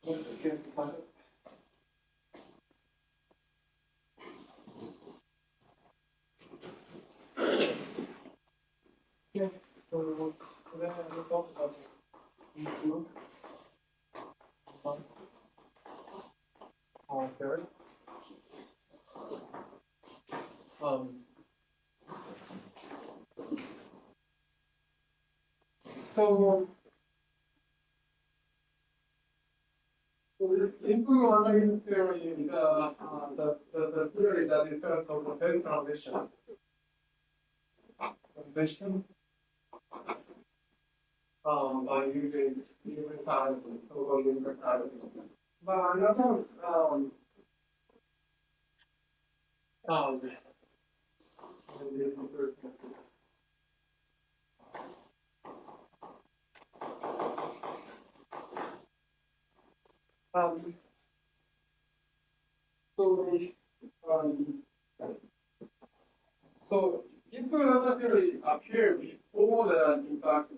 So then we talk about improve third. So improvement theory is the theory that is built on the phase transition by using universal total universal. But another so so influenza theory appeared before the in fact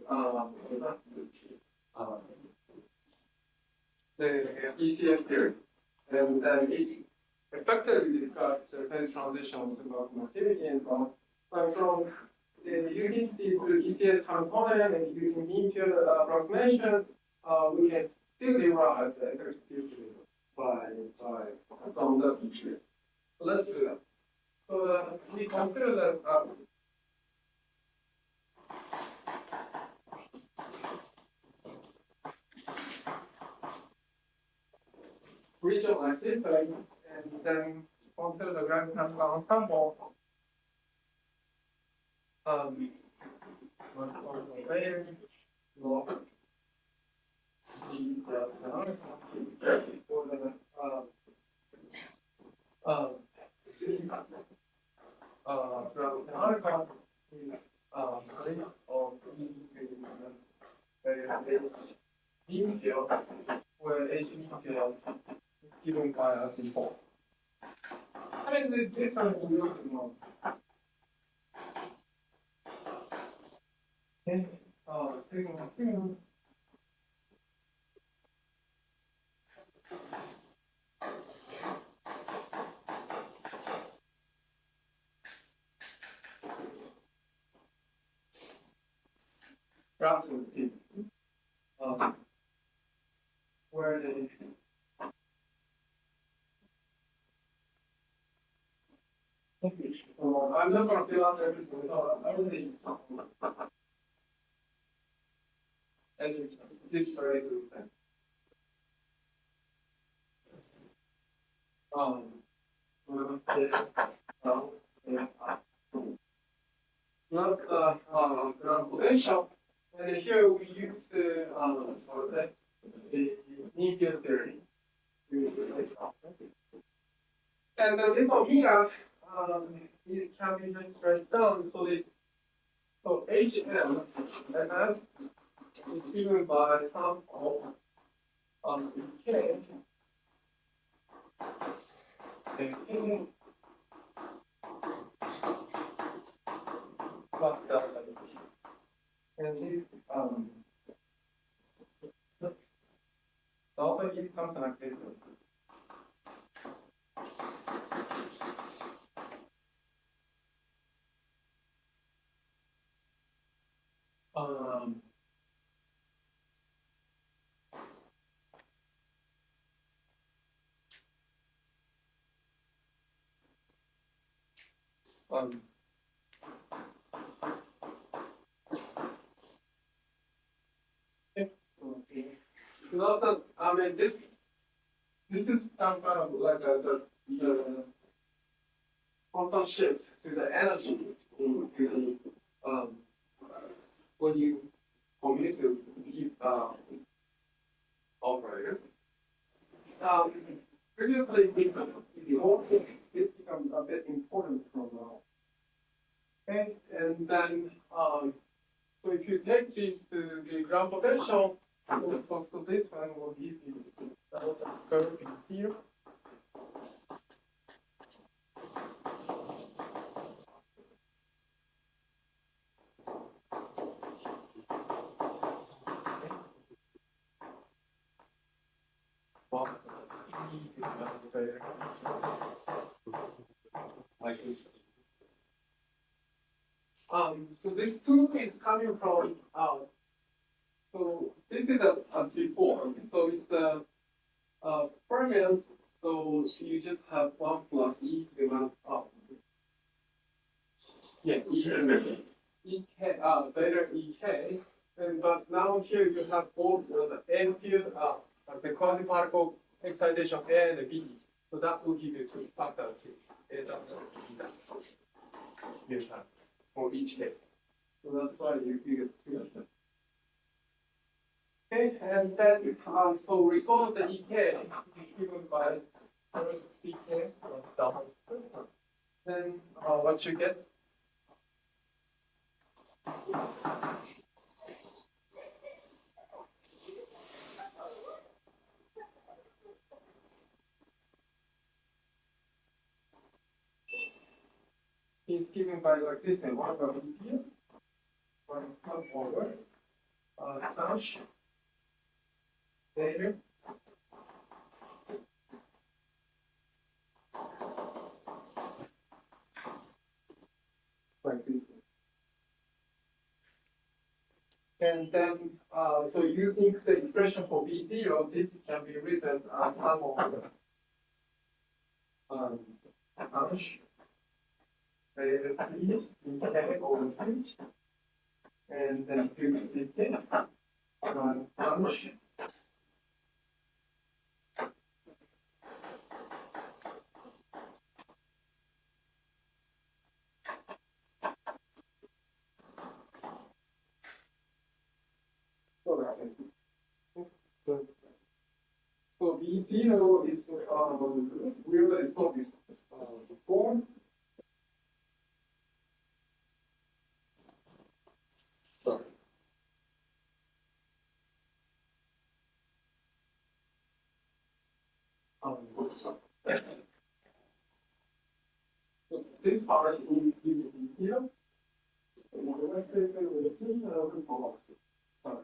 the ECS theory, and then it effectively describes the phase transition to locomotivity and so on. But from using these ECS component and using mean field approximation, we can still derive the execution by from the feature. So let's do that. So we consider that region like this, and then consider the grand classical ensemble. Log canonical is place of E field where H field is given by us before. I mean, this one is not. Okay, signal. Rapidly, where they I'm not going to fill out everything. Everything. And this very good thing. Not potential. And here we use the mean field theory. And this omega it can be just written down so HM and F is given by some of K and plus delta E. And this delta E comes like this. Not that, I mean, this is some kind of like the constant shift to the energy in the when you commute to the operator. Previously, the whole thing it becomes a bit important from now. Okay, and then so if you take these to the ground potential, so this one will give you the delta curve in here. So this two is coming from so this is as before. So it's fermions. So you just have 1 plus e to the amount of beta ek. And but now here you have both the N field, the quasi-particle excitation and B. So that will give you two factor two. You have for each case. So that's why you get two. Okay, and then so recall the EK is given by CK double. Then what you get? It's given by like this, and one of here, one is come forward, dash, there, like this. And then, so using the expression for B0, this can be written as sum of dash. And then do the punch. So B0 is we will establish the form. So this part will give you here. Sorry.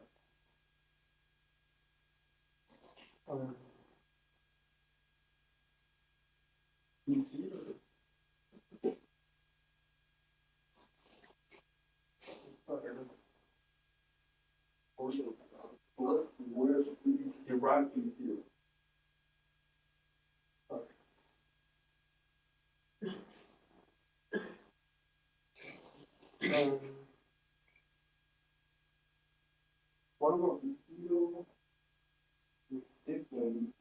Where derive in here. One of the video is this one.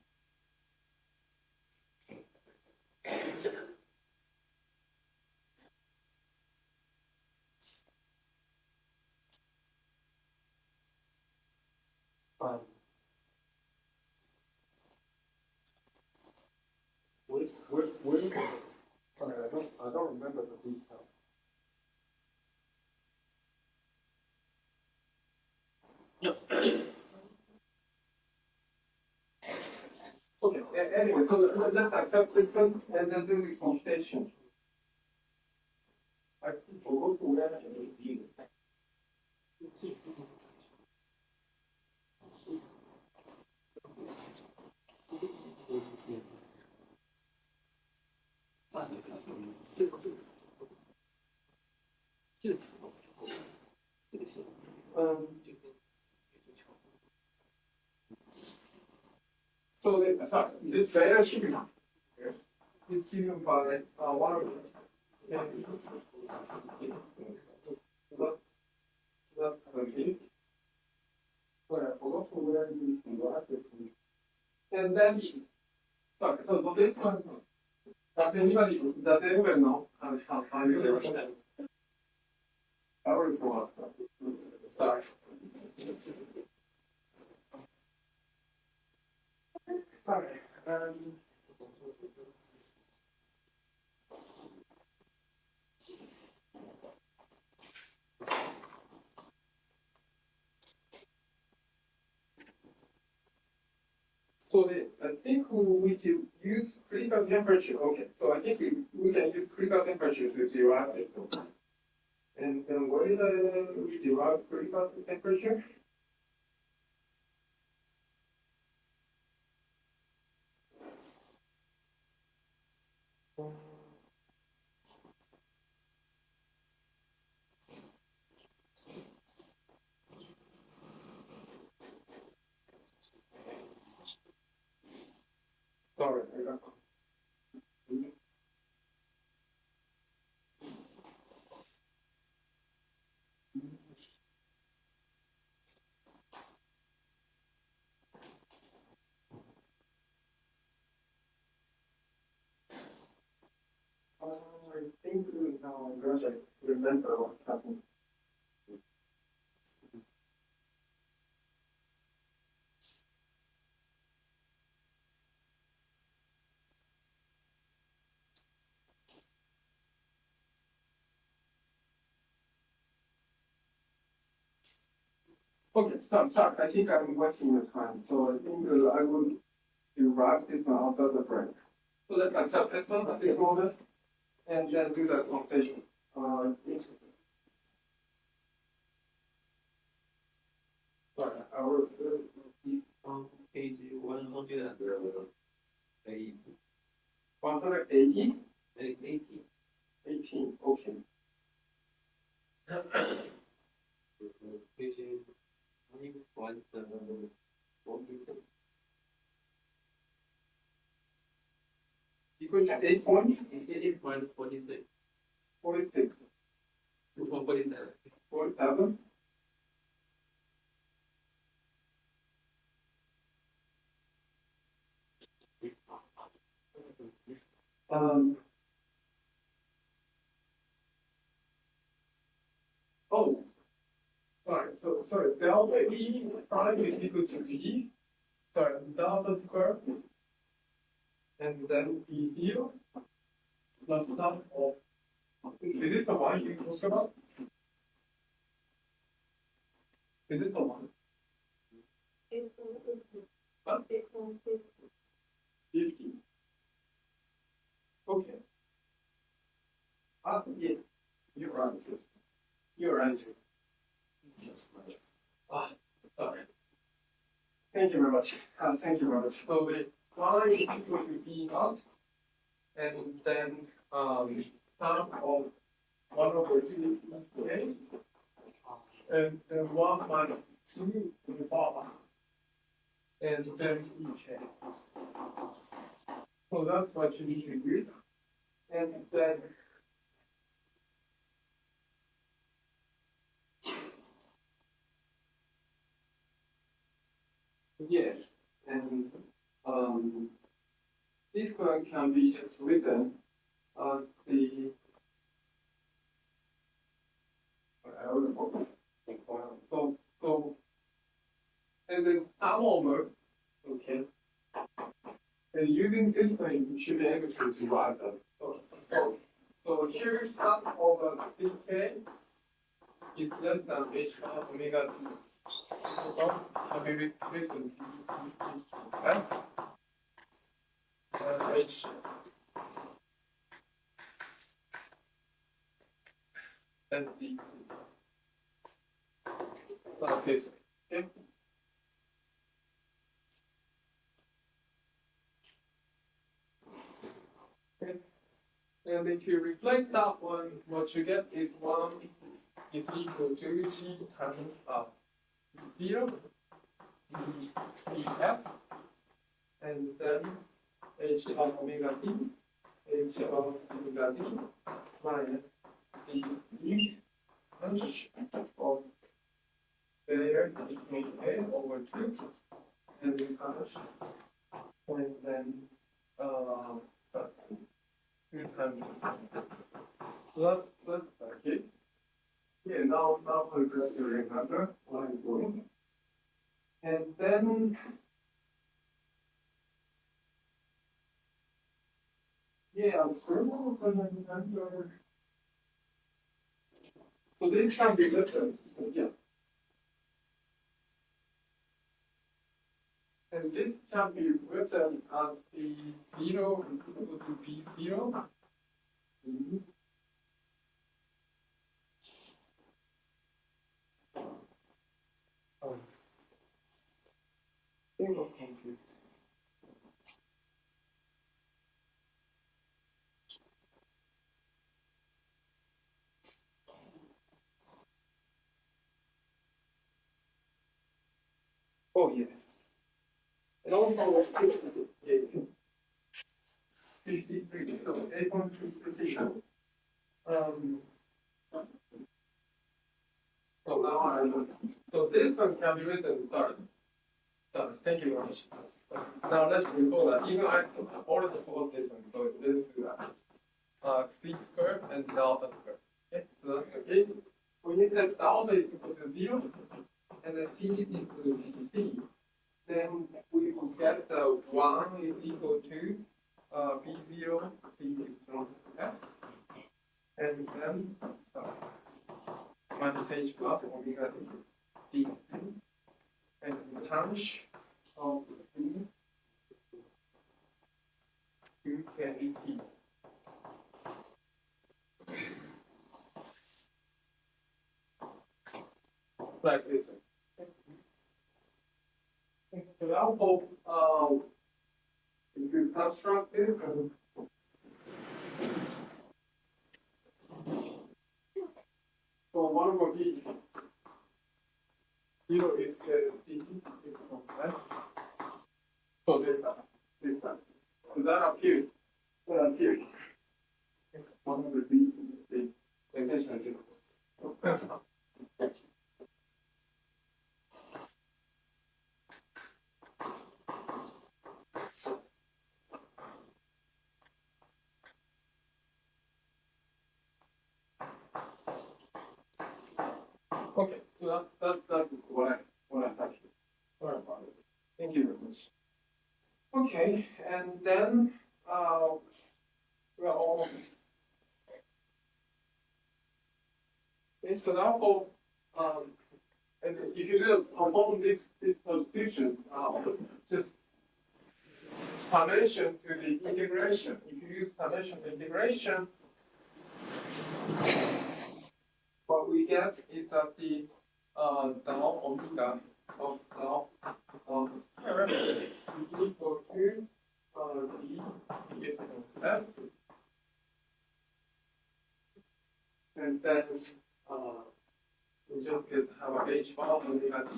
Where? Sorry, I don't remember the detail. Okay. Anyway, so let's accept this one and then do the computation. I forgot to where so this beta should be is given by one of that's okay. Sorry, I forgot to where you can this. And then so this one does anybody know how you I will go start. Sorry. So I think we can use critical temperature. Okay, so I think we can use critical temperature to derive it. And then what is we derive critical temperature? Sorry, I got. I think now I'm going to remember what happened. Okay, sorry, I think I'm wasting your time. So I think I will derive this one after the break. So let's accept this one at this moment and then do the computation. Sorry, I will on page 180. 180? 80. 18, okay. Page 146. Equal to 8 point? 8.46. 46. 47. 47? Oh, sorry, delta E prime is equal to E. Sorry, delta square. And then E0 plus sum of. Is this the one you talk about? Is this the one? 50. Okay. Yeah, you're answer. Your answer. Yes. Sorry. Thank you very much. Thank you very much. So the y is equal to b naught, and then sum of 1 over 2 okay, and then 1 minus 2 to the power, and then ek. So that's what you need to do, and then. Yes, and this one can be just written as the so and then sum over, okay, and using this one you should be able to derive them. So here sum over ck is less than h omega t. Can be written right? H and D. Like this. Okay. Okay. And if you replace that one, what you get is 1 is equal to G times 0 CF, and then H of omega t, H of omega t minus the E of there equal A over 2, and we finish, and then 2 times so that's okay. Yeah, now we have to remember what I'm doing. And then yeah, I'm scribbling when I remember. So this can be written, yeah. And this can be written as the 0 is equal to B0. Think of confused. Oh, yes. And also, 53, so 8.3. So now so this one can be written third. So thank you very much. Now let's recall that. Even I already forgot this one, so let's do that. C squared and delta squared. Okay, so okay. We need that delta is equal to 0 and the t is equal to c. Then we will get the 1 is equal to b0, c is equal to f. And then minus h plus omega t and the times of speed to t. Like this. So now hope if you construct this. So one more b. 0 is d. So this one. So that appears. One of the b is the extension of this. Okay, so that's what I thought. Sorry about it. Thank you very much. Okay, and then we're almost. Okay, so now for and if you do perform this substitution, just summation to the integration. If you use summation to integration, what we get is that the down omega of down square is equal to d f, and then we just get have a h bar omega t,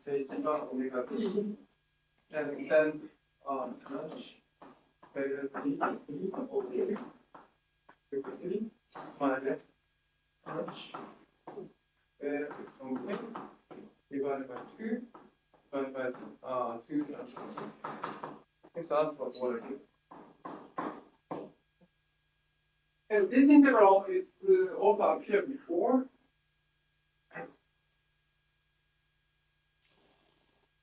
h bar omega t, and then h minus d over minus h where it's omega divided by 2 divided by 2 times. Okay, so that's what it is. And this integral is also appeared before.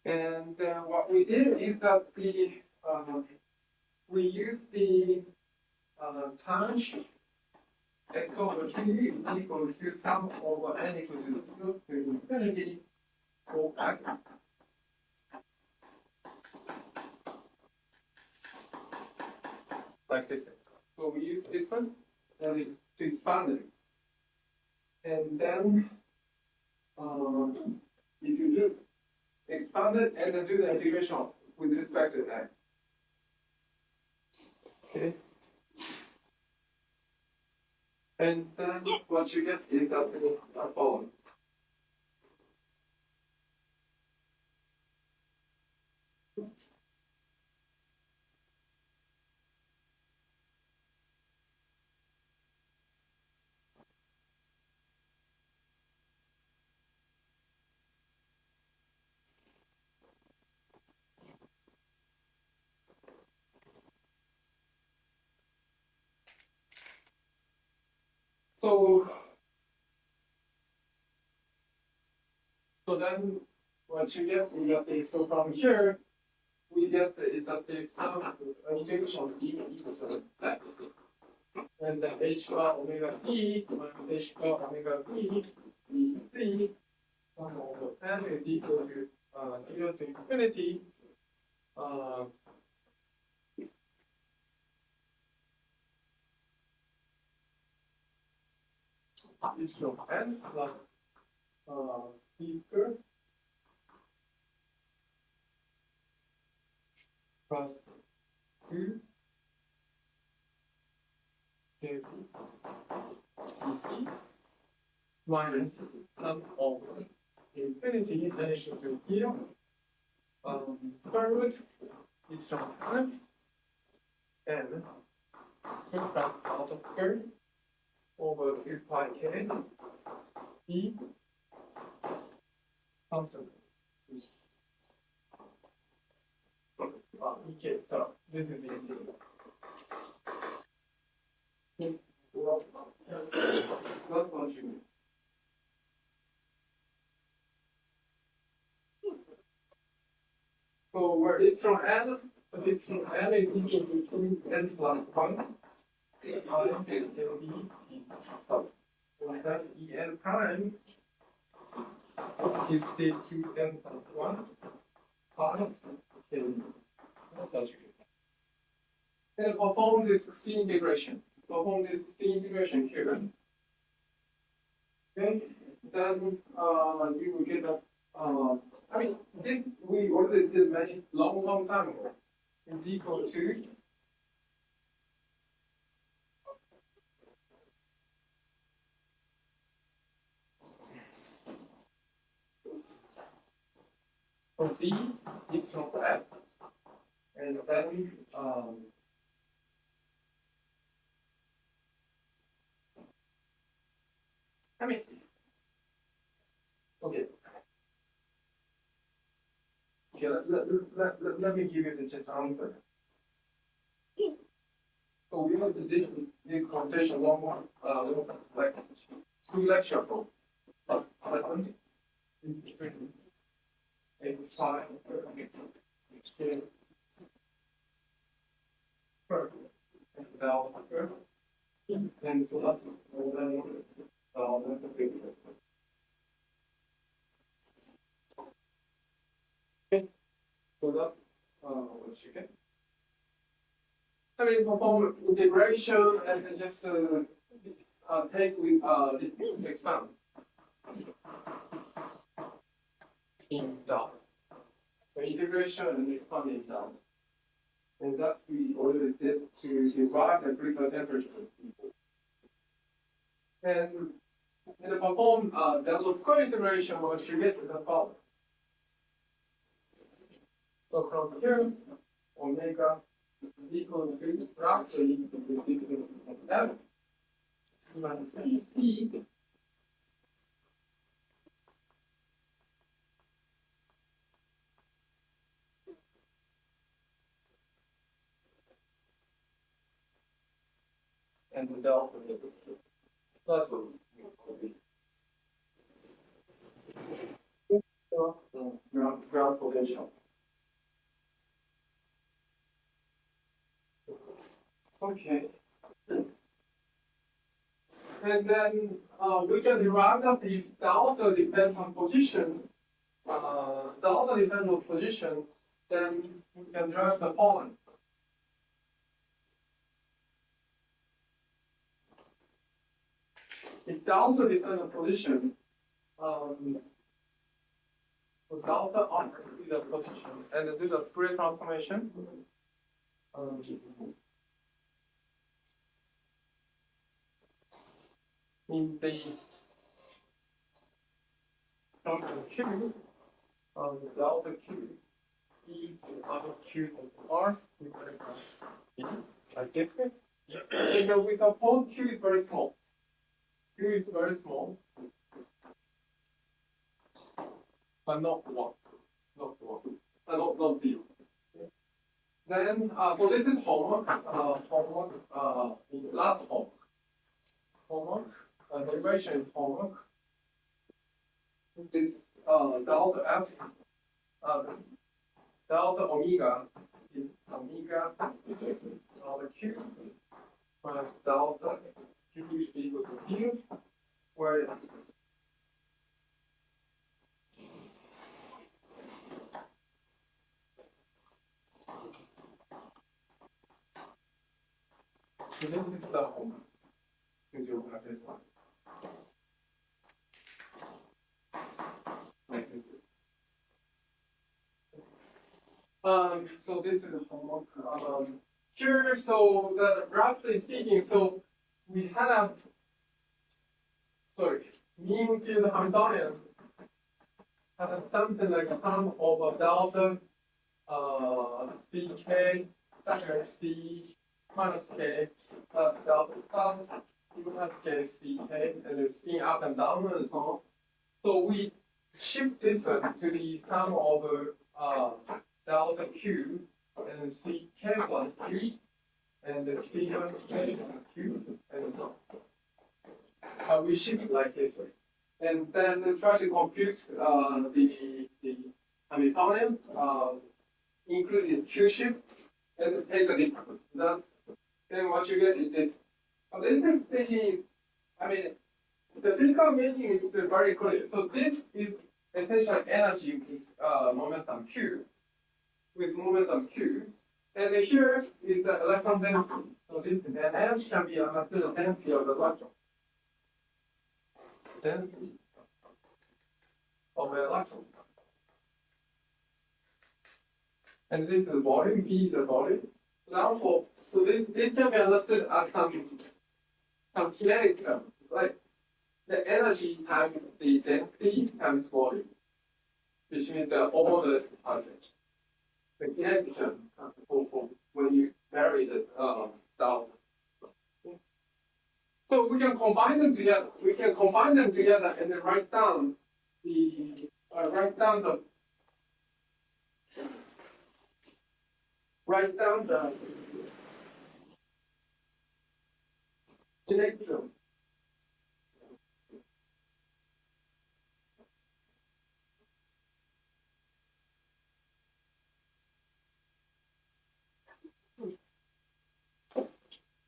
And what we did is that we used the tangent x over 2 is equal to sum over n equal to 0 to infinity for x. Like this. So we use this one and to expand it. And then if you do expand it and then do the integration with respect to that. Okay. And then what you get is that the following. So then what you get, we get the, so from here, we get is that the sum integration of d equals to that. And then h bar omega t minus h bar omega t dc sum over n is equal to 0 to infinity. H of n plus t squared plus 2 kb dc minus sum over infinity n equal to 0 square root is from n and square plus delta square over 2 pi k e constant. Okay, so this is the integral. Not contribute. So where it's from n, if it's from n is equal to 2n plus 1, times the b is up. So that en prime is the 2n plus 1 times k. And perform this C integration. Perform this C integration here. Okay, then you will get a. I mean, this we already did many long time ago. Is equal to so C is from F, and then I mean, okay. Okay, let me give you the just answer. So we have to do this computation one more, like 2 lecture ago. But in between 5, and plus more than okay, so that's what you get. I mean, perform integration and then just take with expand in down. So integration and expand in down. And that's we already did to derive the critical temperature. And perform delta square integration, what you get is the following. So from here, omega is equal to roughly f minus c and the delta. That's what we ground potential. Okay. And then we can derive that if delta depends on position, delta depends on position, then we can derive the following. If delta depends on position, so delta on the position and do the Fourier transformation. In the Q, delta Q, E over Q R, like this way. And we suppose Q is very small. Q is very small, but not 1, not 0. Then, so this is homework, in last homework, derivation is homework. This delta F, delta omega is omega delta Q minus delta Q equals to Q, where so this is the homework. Since you have this one. So this is the homework. Here, so that roughly speaking, so we have, mean field Hamiltonian has something like a sum of a delta ck factor c minus k plus delta star minus k ck, and it's spin up and down and so on. So we shift this one to the sum of delta q and ck plus q and the c minus k plus q and so on. We shift like this way. And then try to compute the Hamiltonian, including Q shift, and take the difference. Then what you get is this. This is the physical meaning is very clear. So this is essentially energy with momentum Q, with momentum Q. And here is the electron density. So this ns can be understood as density of the electron. Density of the electron. And this is the volume, V is the volume. Now, so this can be understood as some kinetic term, right? The energy times the density times volume, which means over the object. The kinetic term for when you vary the down. So we can combine them together. We can combine them together and then write down the kinetic term.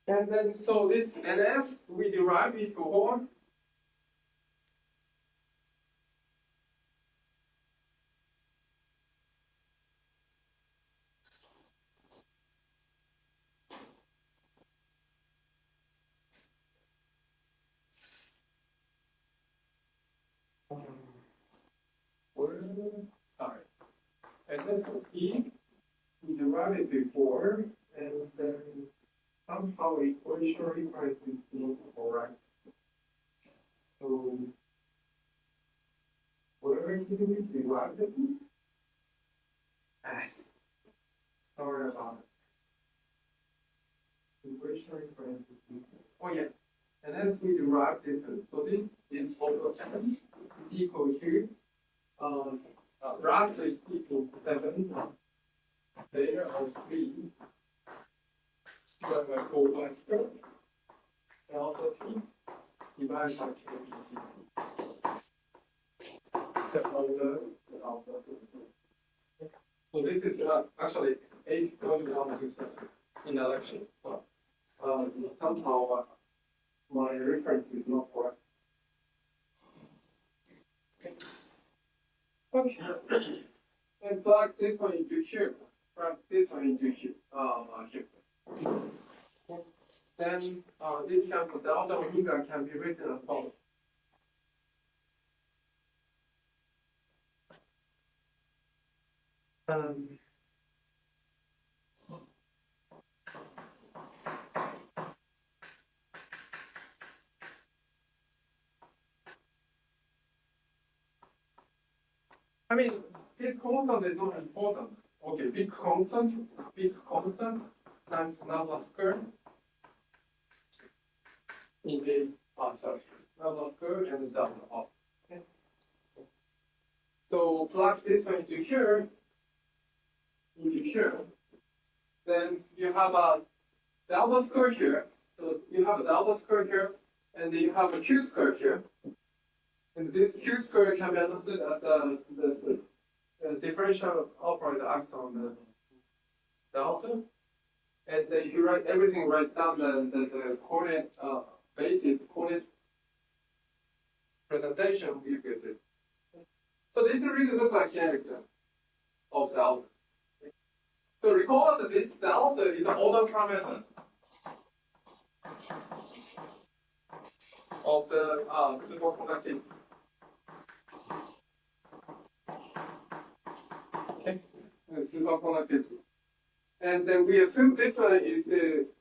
And then, so this NS, we derive it before. Sorry. And this E, we derive it before, and then somehow equation requires is not correct. So whatever you do, we derive it. Sorry about it. Equation requires is oh yeah. And then we derive this. So this is total charge is equal to roughly is equal to 7 layer of 3. So I go by square delta t divided by kbt. The order alpha. So this is actually 8 going down to 7 in the lecture. But somehow my reference is not correct. Okay. And plug this one into here. Plug this one into here. Here. Then this capital delta omega can be written as follows. I mean, this constant is not important. Okay, big constant times number square in the number square and delta of. Okay. So plug this one into here, then you have a delta square here. So you have a delta square here, and then you have a q square here. And this q square can be understood as the differential operator acts on the delta. And then if you write everything, write down the coordinate basis, coordinate presentation, you get this. So this really looks like kinetic term of delta. So recall that this delta is an order parameter of the superconductivity. Okay, the superconductivity. And then we assume this one is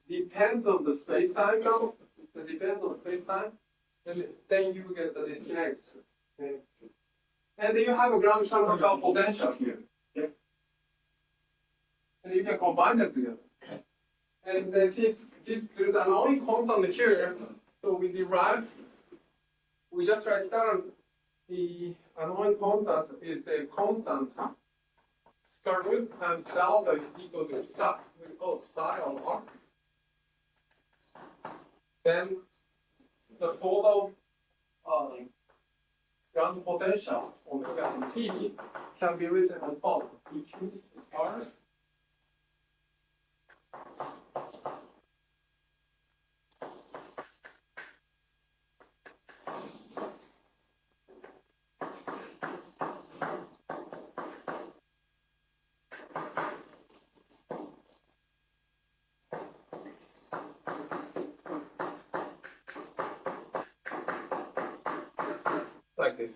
depends on the space-time now. It depends on space-time. And then you get the disconnect. Okay. And then you have a ground transversal potential here. Okay. and you can combine them together. And then since there's an only constant here, so we just write down the unknown constant is the constant square root times delta is equal to psi, we call psi on R. Then the total ground potential omega t can be written as follows: dq r like this.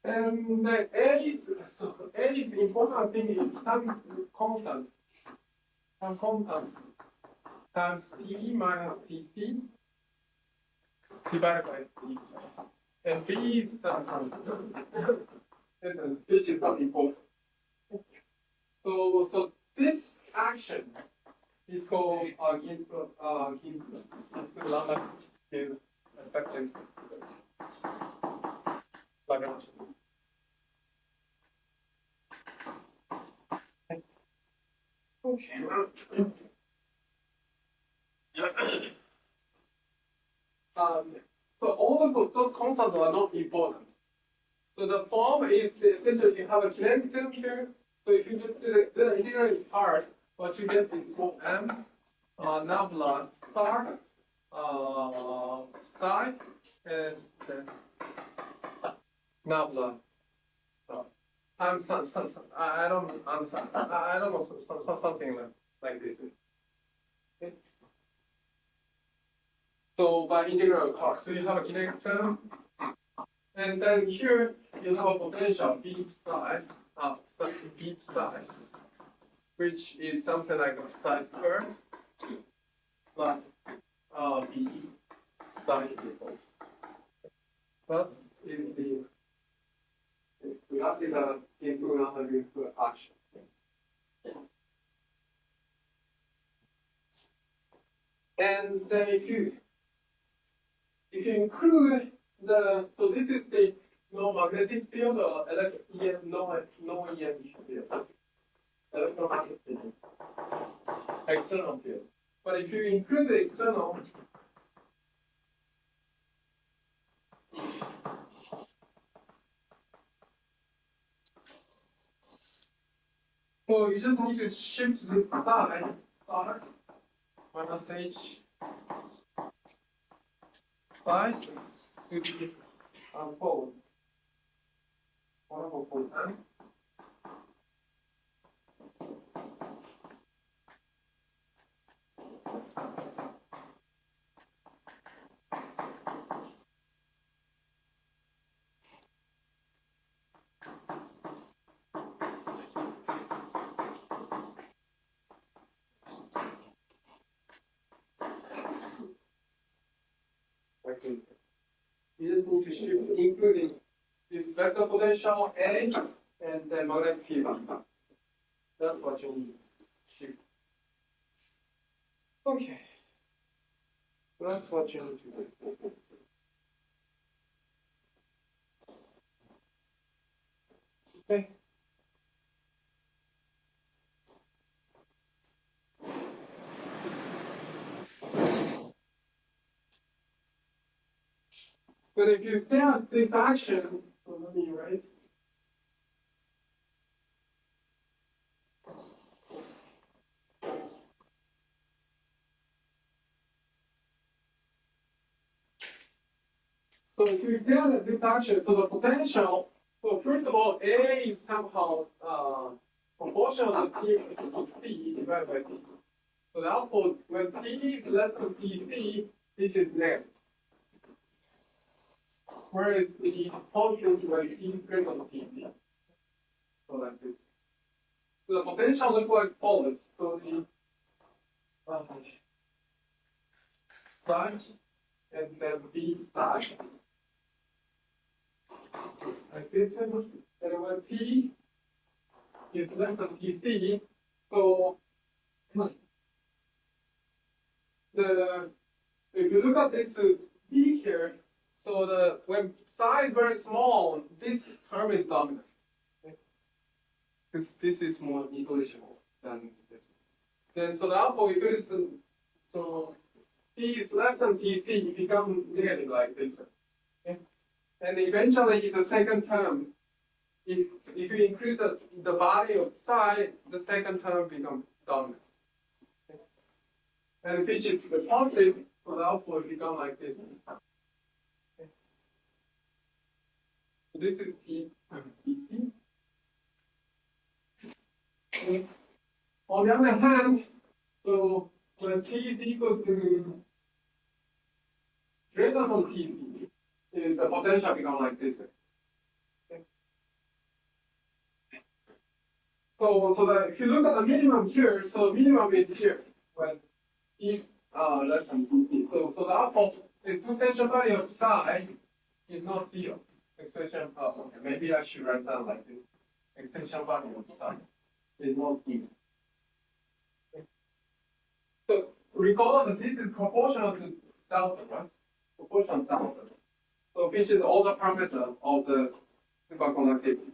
And the L is important thing is time constant times T minus Tc divided by T. And B is time constant. This is not important. So this action is called Ginzburg-Landau is effective Lagrange. Okay. So all of those constants are not important. So the form is essentially you have a kinetic term here. So if you do the integral part, what you get is m nabla star psi and nabla star. I don't understand. I don't know something like this. Okay. So by integral part, so you have a kinetic term, and then here you have a potential B psi, which is something like psi squared plus B psi equals. That is the we have the integral action. And then if you include so this is the magnetic field or no EM field, electromagnetic field, external field. But if you include the external, so you just need to shift this side, R minus H side to the unfold. You just need to shift, including this vector potential A and the magnetic field. That's what you need to shift. Okay. That's what you need to do. Okay. But if you stay at this action, so let me erase. So if you stay at this action, so the potential, so first of all, A is somehow proportional to T equals C divided by T. So the output, when T is less than Tc, this is negative. whereas the positive like T is greater than TT. So like this. So the potential looks like follows. So the side and then B side. Like this, and when T is less than TC, so if you look at this B here, so when psi is very small, this term is dominant. Because this is more negligible than this. Then so therefore, if it is so T is less than TC, it becomes negative like this. Okay? And eventually, the second term, if you increase the value of psi, the second term becomes dominant. Okay? And which is the positive, so therefore it becomes like this. Okay? So this is T TC. Okay. On the other hand, so when T is equal to greater than TC, the potential becomes like this. Okay. So that if you look at the minimum here, so minimum is here when T is less than TC. So therefore, the exponential value of psi is not zero. Extension okay, maybe I should write down like this. Extension value of psi is not zero. Okay. So recall that this is proportional to delta, right? Proportional to delta. So which is all the parameters of the superconductivity.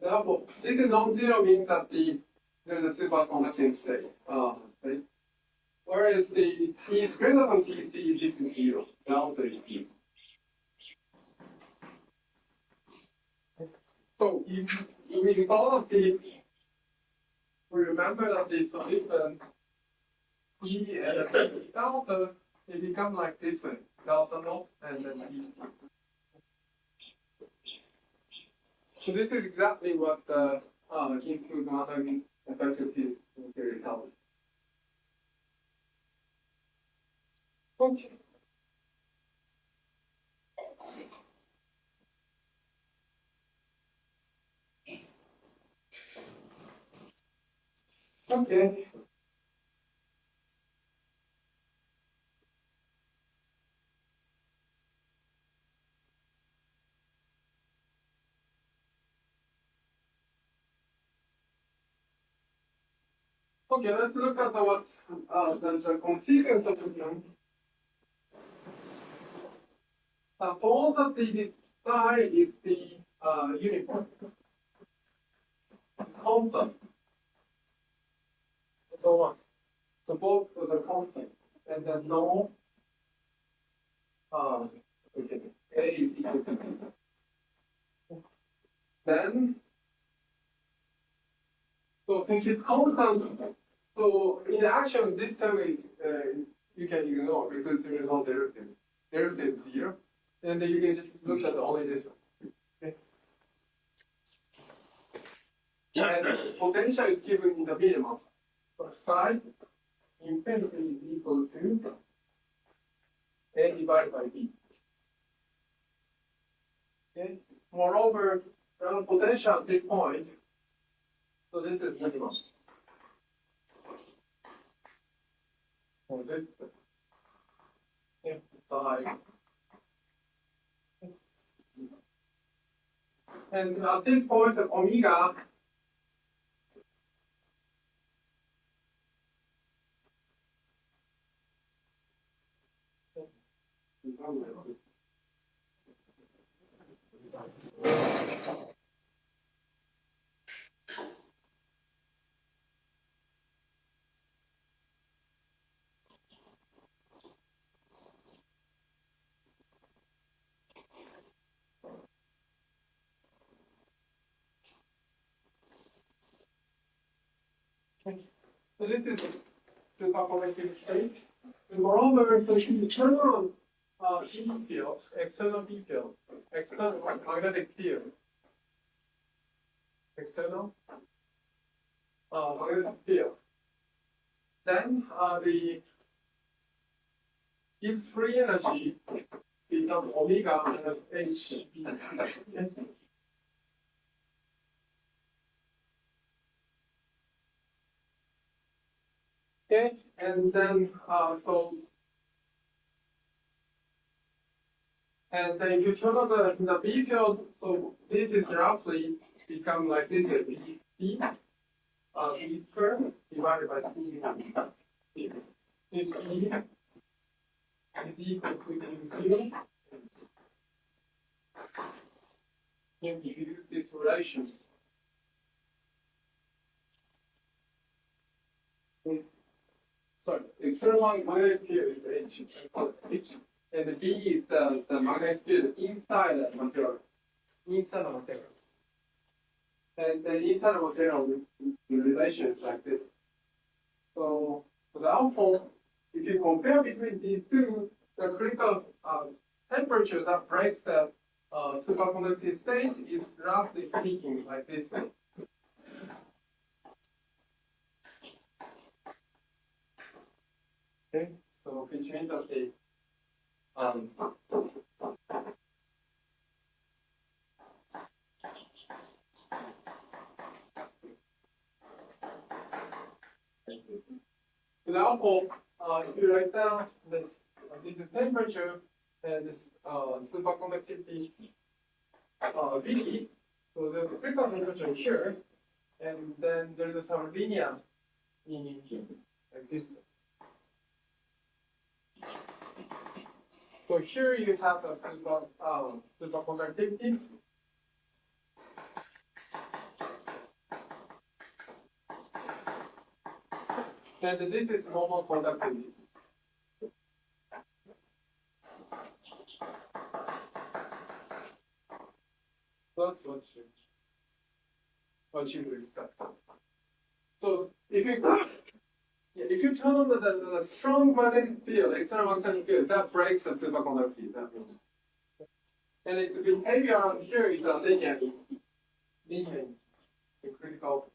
Therefore, this is non-zero means that there is a superconducting state. Whereas the T is greater than TC, this is zero. Delta is zero. So if we recall we remember that the solution E and delta, it becomes like this way. Delta naught and then E. So this is exactly what the Ginzburg-Landau effective theory tells us. Okay. Okay. Okay, let's look at what the consequence of the term. Suppose that this psi is the uniform. Constant. So what? Suppose the constant, and then no. Okay, A is equal to B. Then, so since it's constant, so in action, this term is you can ignore because there is no derivative. Derivative is zero, and then you can just look at only this one. Okay. And potential is given in the minimum. So psi infinity is equal to A divided by B. Okay. Moreover, the potential at this point, so this is minimum. So this psi. And at this point, omega so this is the populated state. And moreover, so if you turn on E field, external B field, external magnetic field, external magnetic field, then the Gibbs free energy become omega and h. Okay, and then and then if you turn on the B field, so this is roughly become like this is B B squared divided by B. This B is equal to 0. And if you use this relation, sorry, external magnetic field is H, and the B is the magnetic field inside the material. Inside the material. And then inside the material, the relation is like this. So for the output, if you compare between these two, the critical temperature that breaks the superconducting state is roughly speaking like this way. Okay, so which means that the example, if you write down this is temperature and this superconductivity V, so the critical temperature here, and then there is some linear meaning like this. So here you have the superconductivity. And this is normal conductivity. That's what you would expect. So if you turn on the strong magnetic field, external magnetic field, that breaks the superconductivity. And its behavior around here is a linear, the critical.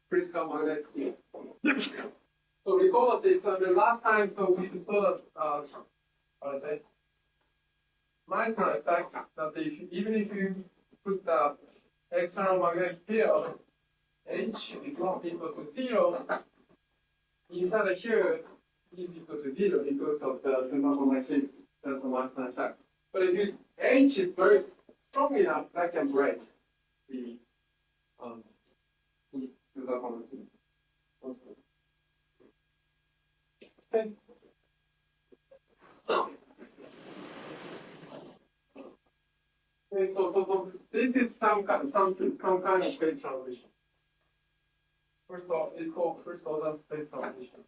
Critical magnetic field. So recall this the last time, so we saw that Meissner effect that even if you put the external magnetic field H is not equal to 0, inside here is equal to 0 because of the superconductivity, that's the Meissner effect. But if H is very strong enough, that can break the superconductivity. Okay. Okay, so this is some kind of phase transition. First of all, it's called first order phase transition.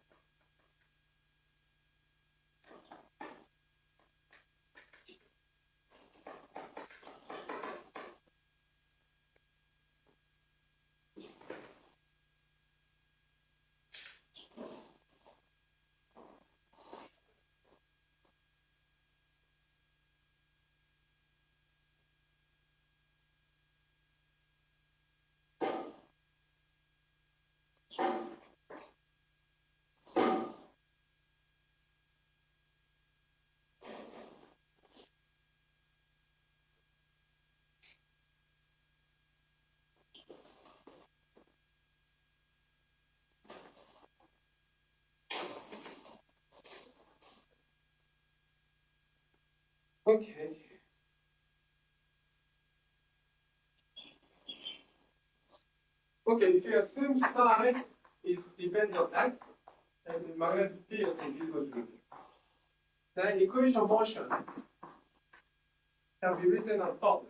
Okay. Okay, if you assume psi is dependent on x and the magnetic field is equal to, then equation motion can be written as follows.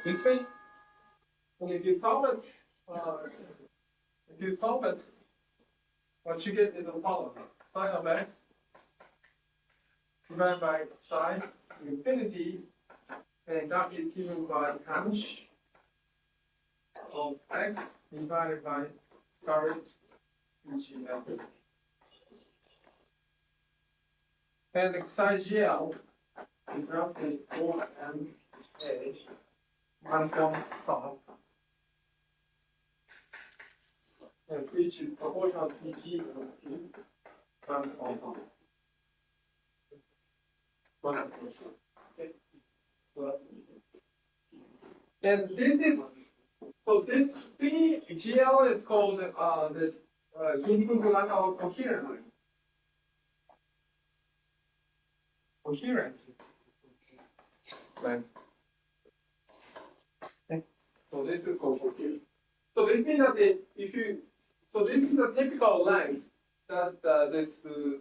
This way, and if you solve it, what you get is the following: psi of x divided by psi infinity, and that is given by h of x divided by star root which is f. And the psi GL is roughly 4ma minus 1 half, and which is proportional to T over T minus 1 half. And this is, so this GL is called the Ginzburg-Landau coherent line. Coherent length. Okay. So this is called coherent. So this means that so this is the typical length that this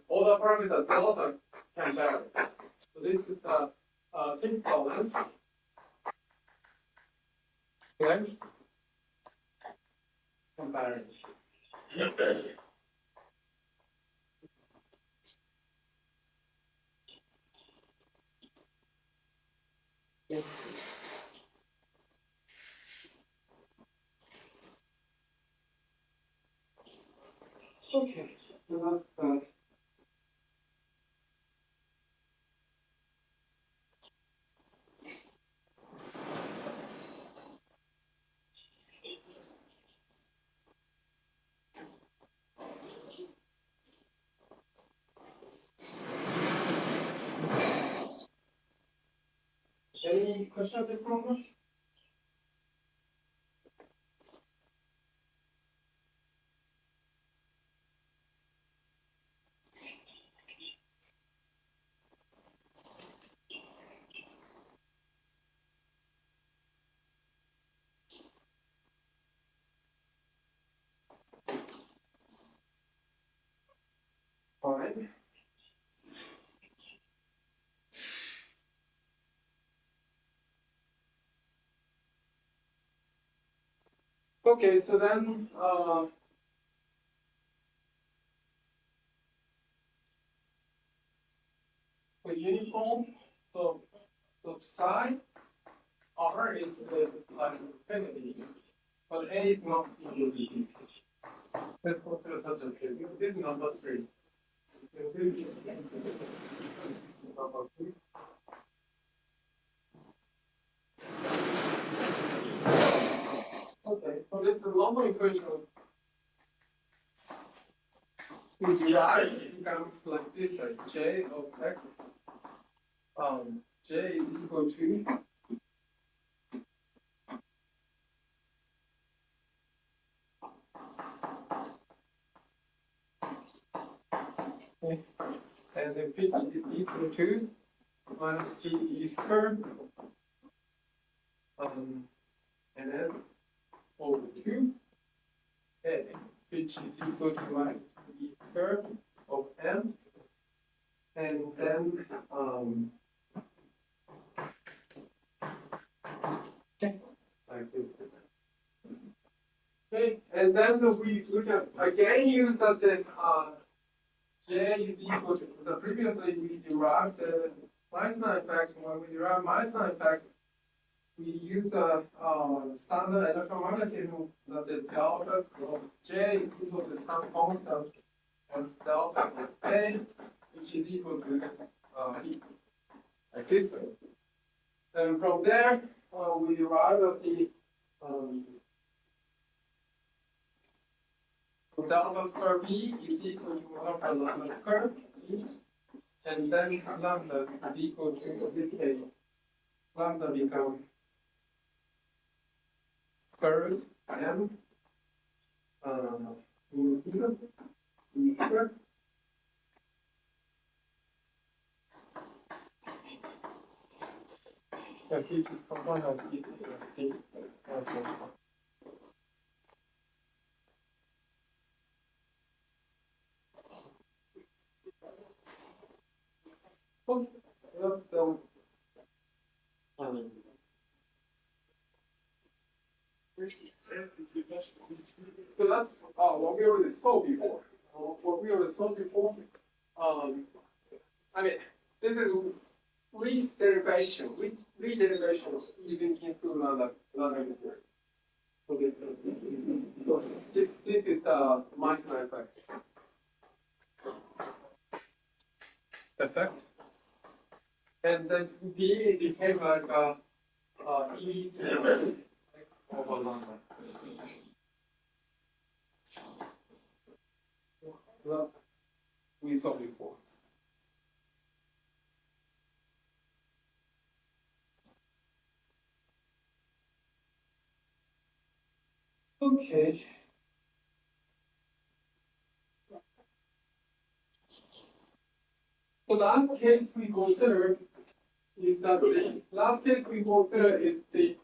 order parameter delta can vary. So this is the typical length. Can vary. Okay, so that's any question at this moment? All right. Okay, so then for uniform, so psi R is like infinity, but A is not equal to infinity. Let's consider such a case. This is number 3. Number 3. Okay, so this is the normal equation we derive becomes like this, like J of x. J is equal to and the pitch is equal to minus T E squared and S over 2 A, which is equal to minus T E squared of M, and then like this. Okay, and then we can again use that J is equal to the previously we derived the Meissner effect. When we derive Meissner effect, we use the standard electromagnetism that the delta of J is equal to some constant and delta of A, which is equal to E, like this way. And from there, we derive that the delta square V is equal to 1 over lambda squared E, and then lambda is equal to, in this case, lambda becomes square root M minus E squared. Which is component of T as well. Okay, that's so that's what we already saw before. What we already saw before. I mean, this is we there regeneration, regeneration using Ginzburg-Landau here. So this is the Meissner effect. And then B became like E over lambda. That we saw before. Okay. So last case we consider is that the last case we consider is the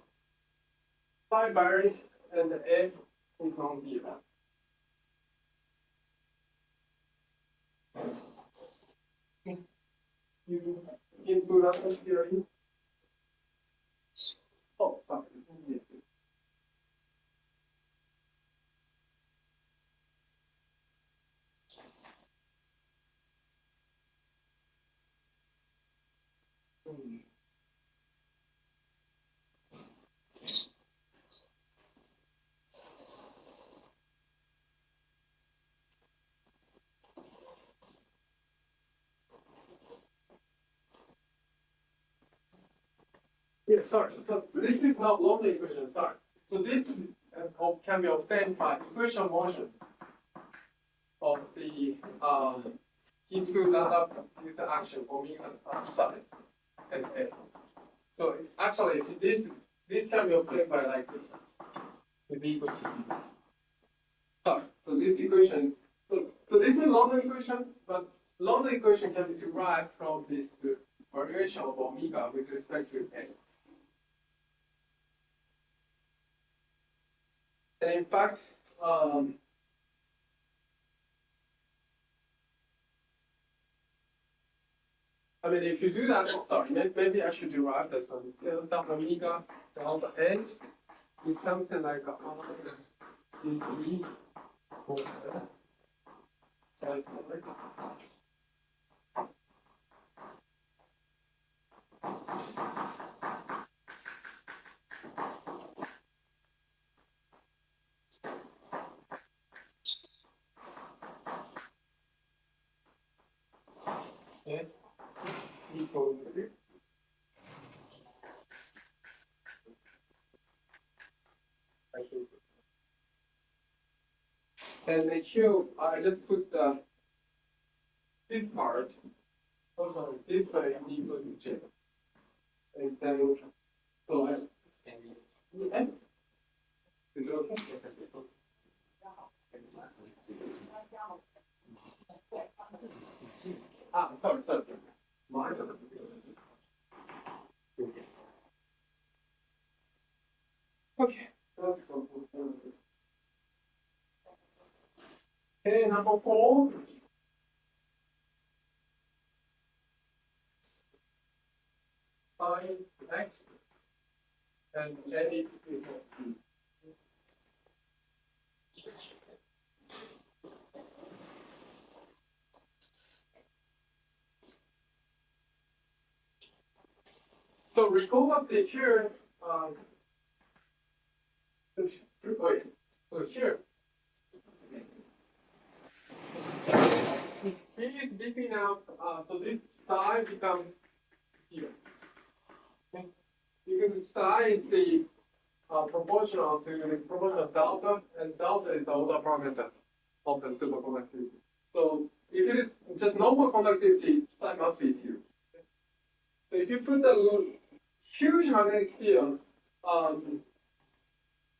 phi variance and the F is non-zero. You Ginzburg-Landau theory. Oh, sorry. Yeah, sorry. So this is not London equation, sorry. So this can be obtained by equation motion of the Ginzburg-Landau user action omega size and A. So actually, this can be obtained by like this. Is equal to sorry. So this equation. So this is London equation, but London equation can be derived from this variation of omega with respect to A. And in fact, I mean, if you do that, sorry, maybe I should derive this one. Delta omega delta N is something like R in E over size omega. Okay. Equal to and here I just put this part, also this part is equal to J. And then so I and is it okay? Sorry. Okay. Okay, number 4. Find X and let it equal to. So recall up the here, wait, so here, B is big enough, so this psi becomes here. Okay? Because psi is the proportional to the proportional delta, and delta is the order parameter of the superconductivity. So if it is just normal conductivity, psi must be 0. So if you put the huge magnetic field,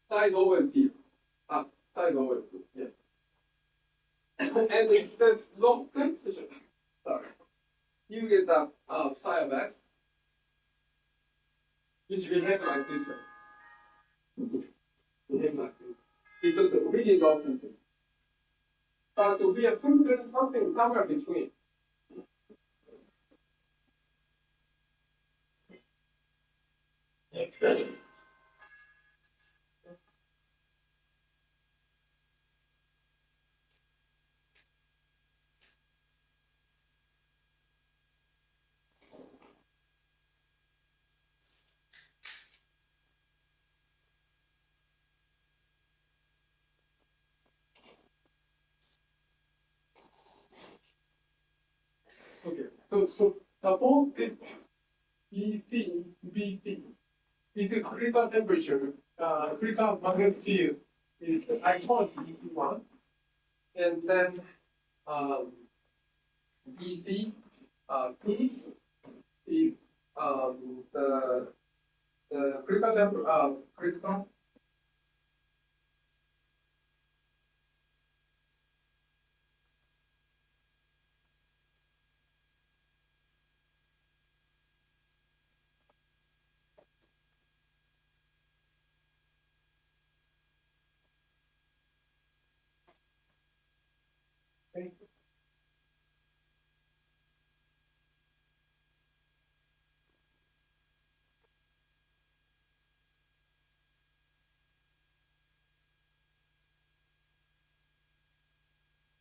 psi is always 0. Psi is always 0, yeah. And if there's long temperature, sorry, you get that psi of x, which behave like this. Behave like this. It's a really long temperature. But we assume there's something somewhere between. So suppose this BC is the critical temperature, critical magnetic field is I call it BC1, and then BC P is the critical critical. Okay.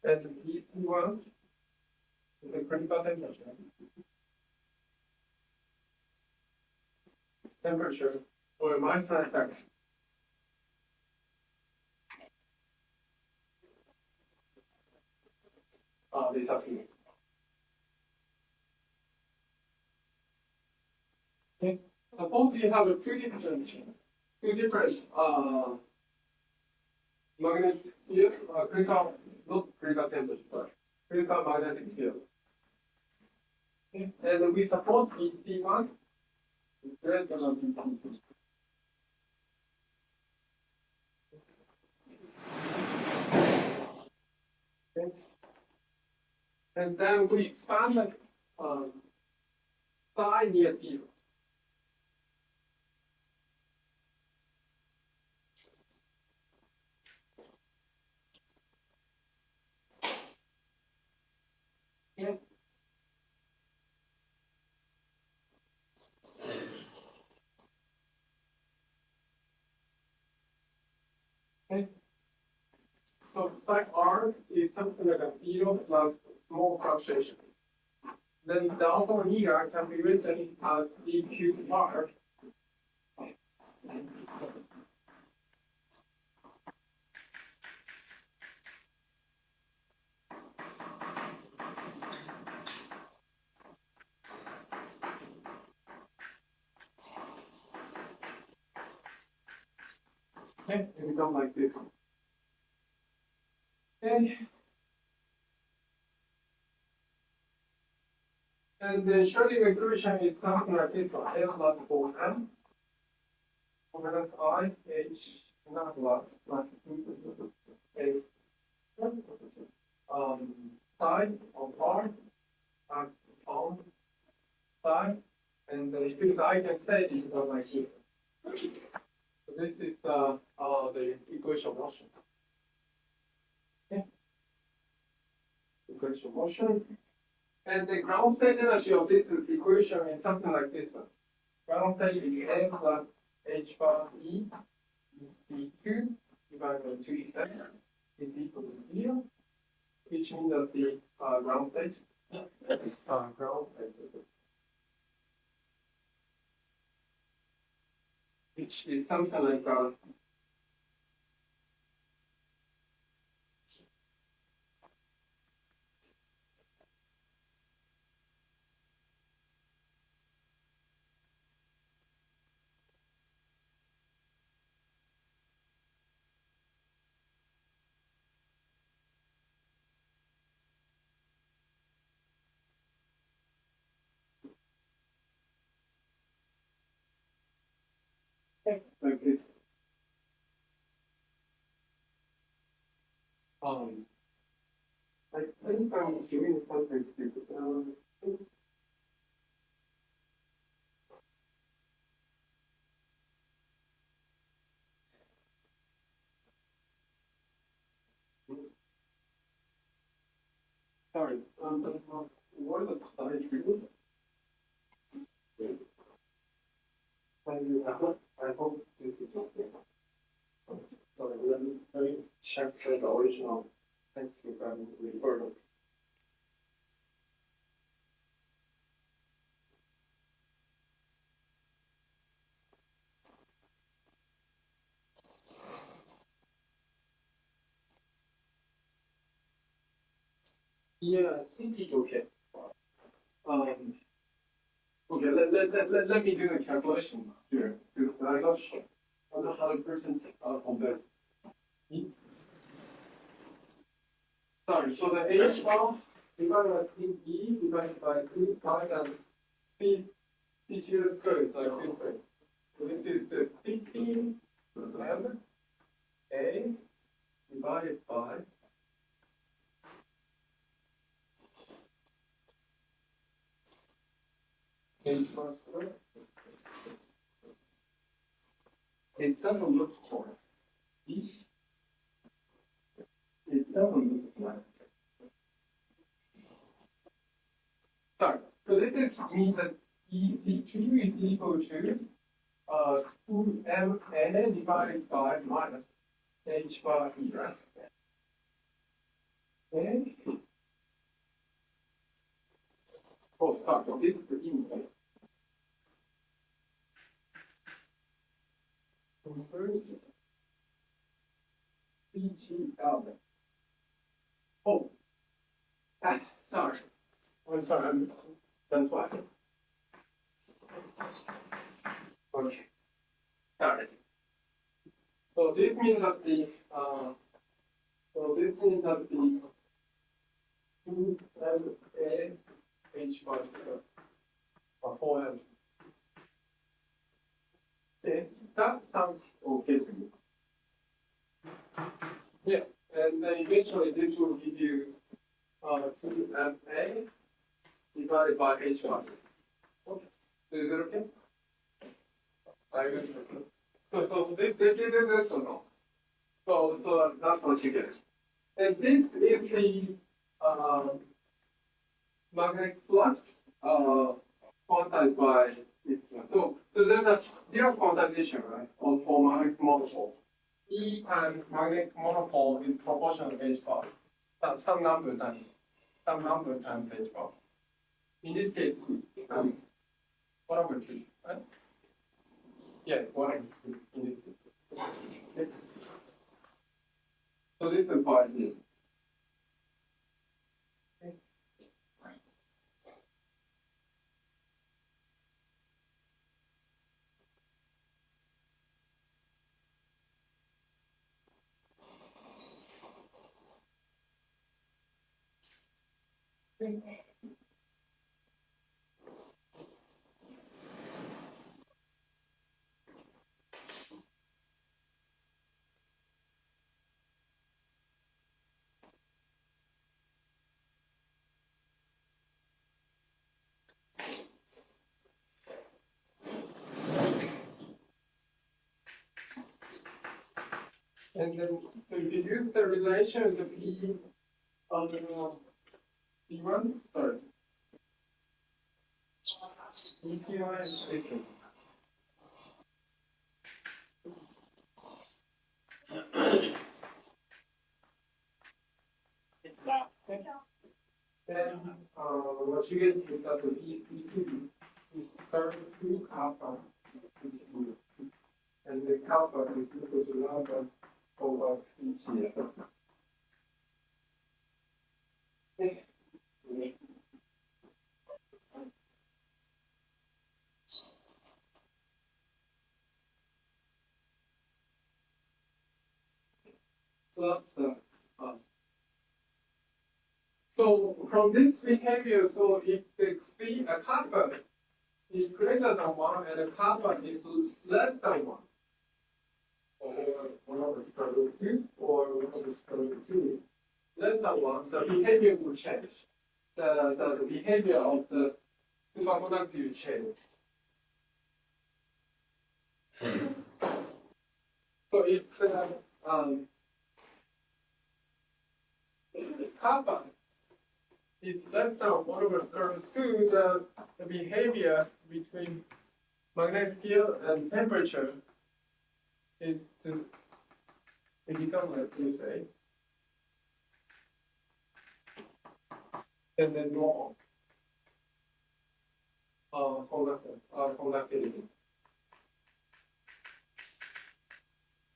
And BC1 is the critical temperature for my side effect. Disappear. Okay. Suppose we have two different magnetic field, critical, not critical temperature, but critical magnetic field. Okay. And we suppose BC1 is greater than BC2. Okay. And then we expand the psi near zero. Okay. Okay. So psi r is something like a zero plus small fluctuation. Then the alpha here can be written as dq_r. Okay, it becomes like this. Okay. And the Schrödinger equation is something like this one: L plus 4m minus I H not plus H psi of R on psi, and if the eigenstate is not like this. So this is the equation motion. Okay. Equation motion. And the ground state energy of this equation is something like this one. Ground state is M plus H bar E dq divided by 2 is equal to 0, which means that the ground state which is something like this. I think I'm doing something stupid. Sorry. What is the side view? I hope this is okay. Sorry, let me check the original. Thanks for referral. Yeah, I think it's okay. Okay, let me do the calculation here because I got 100% convinced. Sorry, so the H bar divided by E divided by 2 pi and C to the square is like this way. So this is the 15 m A divided by H bar square. It doesn't look for E. It doesn't look like. Sorry, so this is means that EC2 is equal to 2MA divided by minus H bar E, right? Okay. Oh, sorry, this is the input. First, BGL. Oh, sorry. I'm sorry, that's why. Okay, sorry. So this means that the 2MA H bar square or 4M. Okay, that sounds okay to me. Yeah, and then eventually this will give you 2MA divided by H bar. Okay, is it okay? So this or no? So that's what you get. And this is the magnetic flux quantized by epsilon. So there's a direct quantization, right? For magnetic monopole. E times magnetic monopole is proportional to H bar. That's some number times H bar. In this case, 1 over 2, right? Yeah, 1 over 2 in this case. Okay. So this is why here. And then, so if you use the relations of E on D1, sorry. ECI is this one. Then what you get is that the EC2 is 32 alpha EC2. And the alpha is equal to lambda over CG. So that's the so from this behavior, so if the speed a carbon is greater than 1 and a carbon is less than 1, or 1 over square root 2, or 1 over square root 2, less than 1, the behavior will change. The behavior of the superconductor will change. So if the carbon is less than 1 over square root 2, the behavior between magnetic field and temperature it becomes like this way. And then normal conductivity.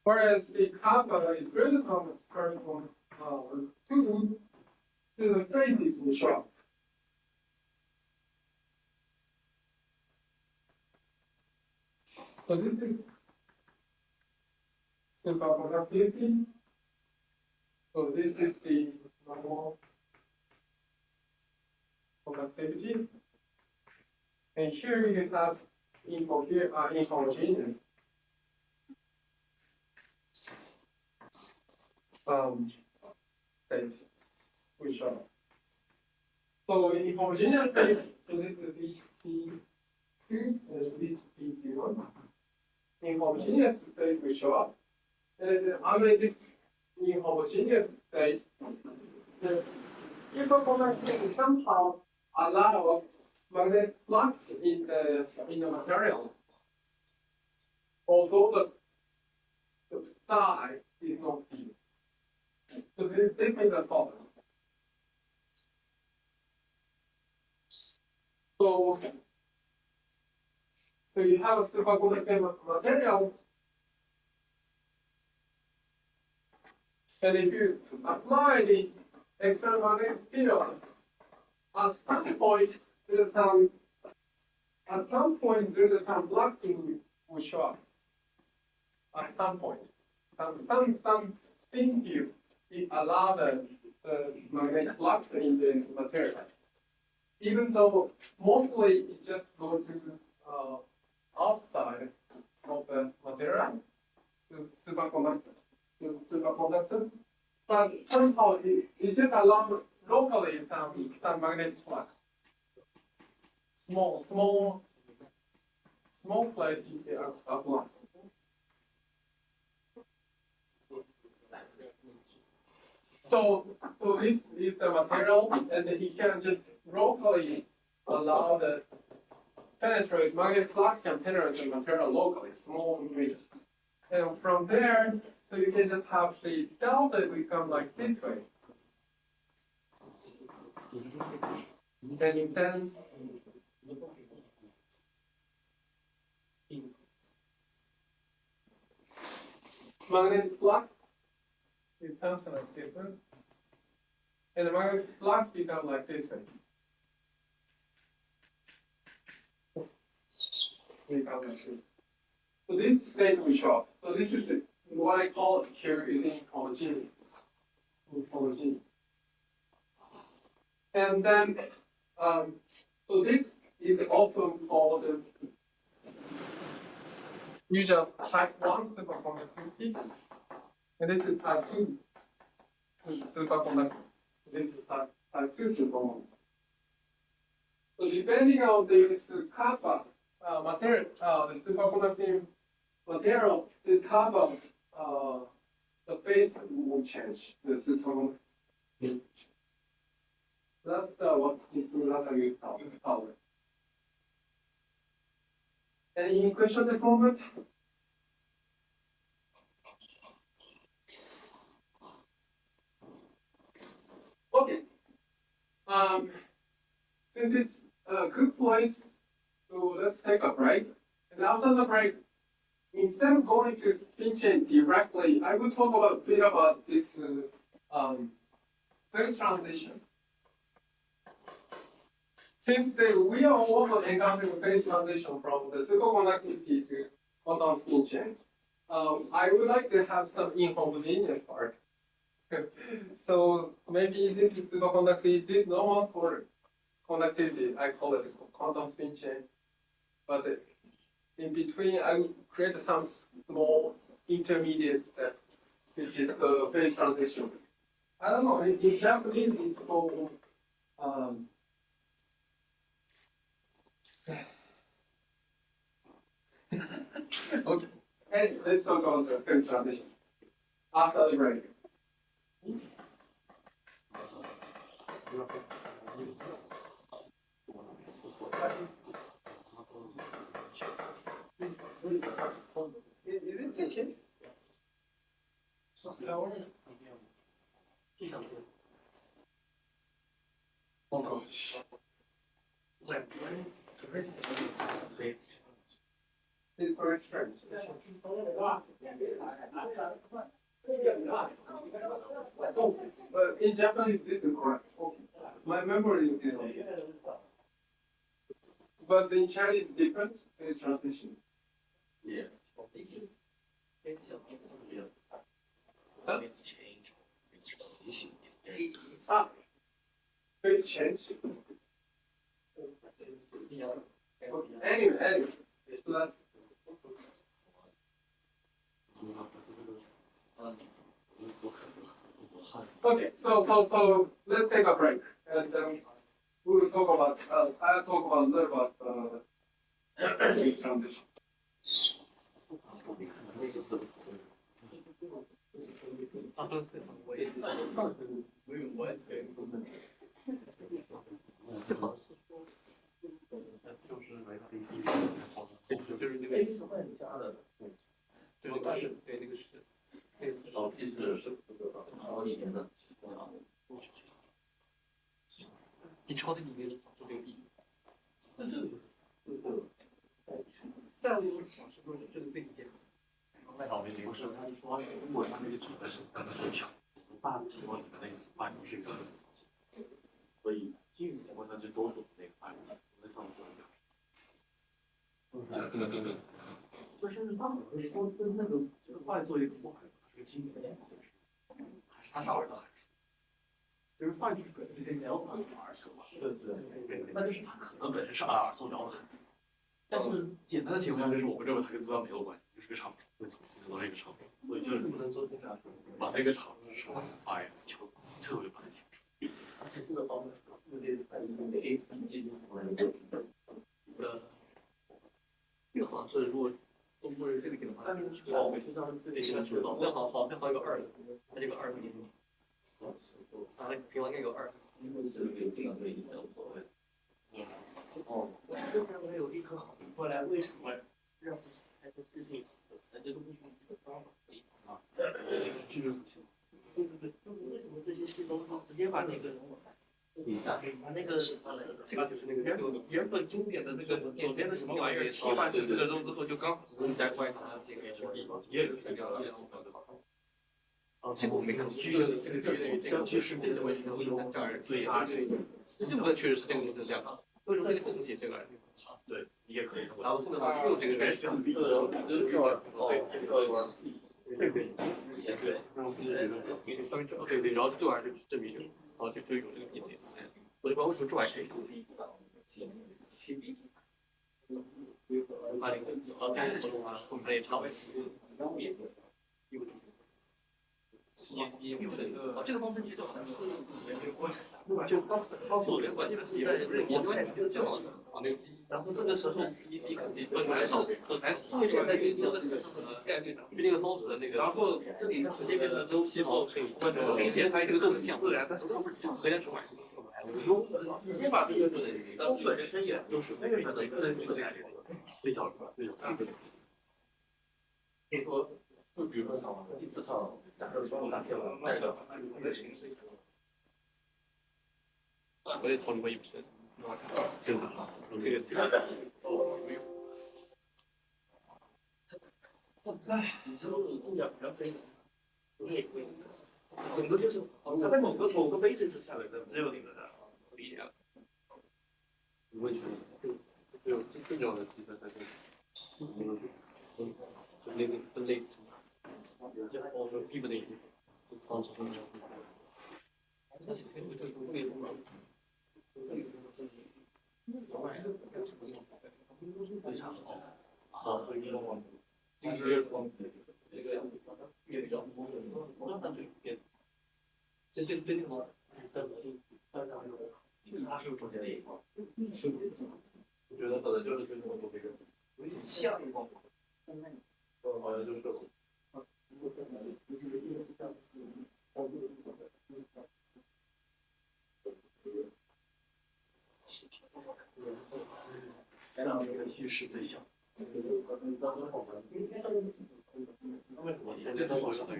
Whereas the carbon is greater than square root 2, the phase is sharp. So this is superconductivity. So this is the normal conductivity. And here you have inhomogeneous state, which are. So in homogeneous state, so this is P2 and this P0. In homogeneous state, we show up. And unlike in homogeneous state, the superconductivity somehow allow magnetic flux in the material, although the psi is not zero. So this is the problem. So you have a superconducting material, and if you apply the external magnetic field, at some point there is some fluxing will show up. At some point, some thin field it allows the magnetic flux in the material. Even though mostly it just goes to outside of the material to superconductor, but somehow it just allows locally some magnetic flux. Small place in the flux. So this is the material, and it can just locally allow the magnetic flux can penetrate the material locally, small region. And from there, so you can just have the delta become like this way. And you can magnetic flux is something like this one. And the magnetic flux become like this way. Become like this. So this state we show. So this is what I call here is homogeneous. And then so this is often called usually type 1 superconductivity. And this is type 2 superconductivity. This is type 2 superconductivity. So depending on this kappa material, the superconducting material, this kappa, the phase will change. The superconducting. That's what is power. Any question at the moment? Okay. Since it's a good place, so let's take a break. And after the break, instead of going to spin chain directly, I will talk a bit about this phase transition. Since we are also encountering phase transition from the superconductivity to quantum spin chain, I would like to have some inhomogeneous part. So maybe this is superconductivity, this normal for conductivity, I call it quantum spin chain. But in between, I will create some small intermediate step, which is the phase transition. I don't know, in Japanese it's called okay. Hey, let's talk about the phase transition after the break. Is it the case? Oh gosh. It's very strange. In Japanese, this is correct. Okay. My memory is but in Chinese, different phase transition. 啊，对前期。Anyway, so that. Okay, so let's take a break and we will talk about. I'll talk about a little about this transition. 就是那个对，那个是，对，那个是，老皮是好几年的，你抄的里面就这个币，那这个但我想是不是这个背景？外岛那不是，他是说如果他那个指的是可能是小大的情况里面那个发展是一个，所以基于情况下就都走那个发展，我在上面说一下。就是他好像说跟那个这个换做一个不还是个经典的，还是他是儿子还是？就是换就是本身是 L 和 R 乘嘛，对，那就是他可能本身是 R 受 L 的函数，但是简单的情况下就是我们认为它跟资料没有关系，就是个常数，得到一个常数，所以就是不能做这样，把那个常数说哎呀，就特别不太清楚。这个方面有点这个好像是如果中国人这个地方，我每次这样对这个学到，那好一个二，它这个二给你，啊，给我那个二，这个对无所谓。哦，我这边我有一颗好，过来为什么让还是事情，这个不需要方法可以啊？这就是行。对，就是为什么这些系统直接把那个。把那个这个就是那个原本经典的那个左边的什么玩意儿切换成这个肉之后，就刚好是在外头这个也有这个这个我没看懂，这个其实这个为什么这样对这部分确实是这个名字这样的，为什么这个东西这个对也可以，然后后面又这个人对，然后这玩意儿就证明就有这个意思。我就不知道为什么这玩意儿可以后面也长尾，这个方程其实好像是就告诉我连关键是在我关键是正好那个，然后这个时候一分出来少，还现在跟这个概率上，就那个高值的那个，然后这里直接变成周期后可以并且它这个动能像自然，但是它不是随便出来。直接把这个本身也就是那个的一个对角对角。可以说，就比如说第四套，假设说拿掉了卖掉，我的形式。我也讨论过一篇，真的，这个哎，你说动角比较可以，你也可以，整个就是它在某个 basis 下面的只有你的。理解了，我也觉得，就更重要的是在就那个分类，就我说必不得已，就方式分类。这首先这个分类中，非常好，好，就是这个也比较多，但这边，这个吗？它是不是中间的一块？是，我觉得可能就是跟我做这个有点像，好像就是。然后这个虚实最小。为什么现在都是等于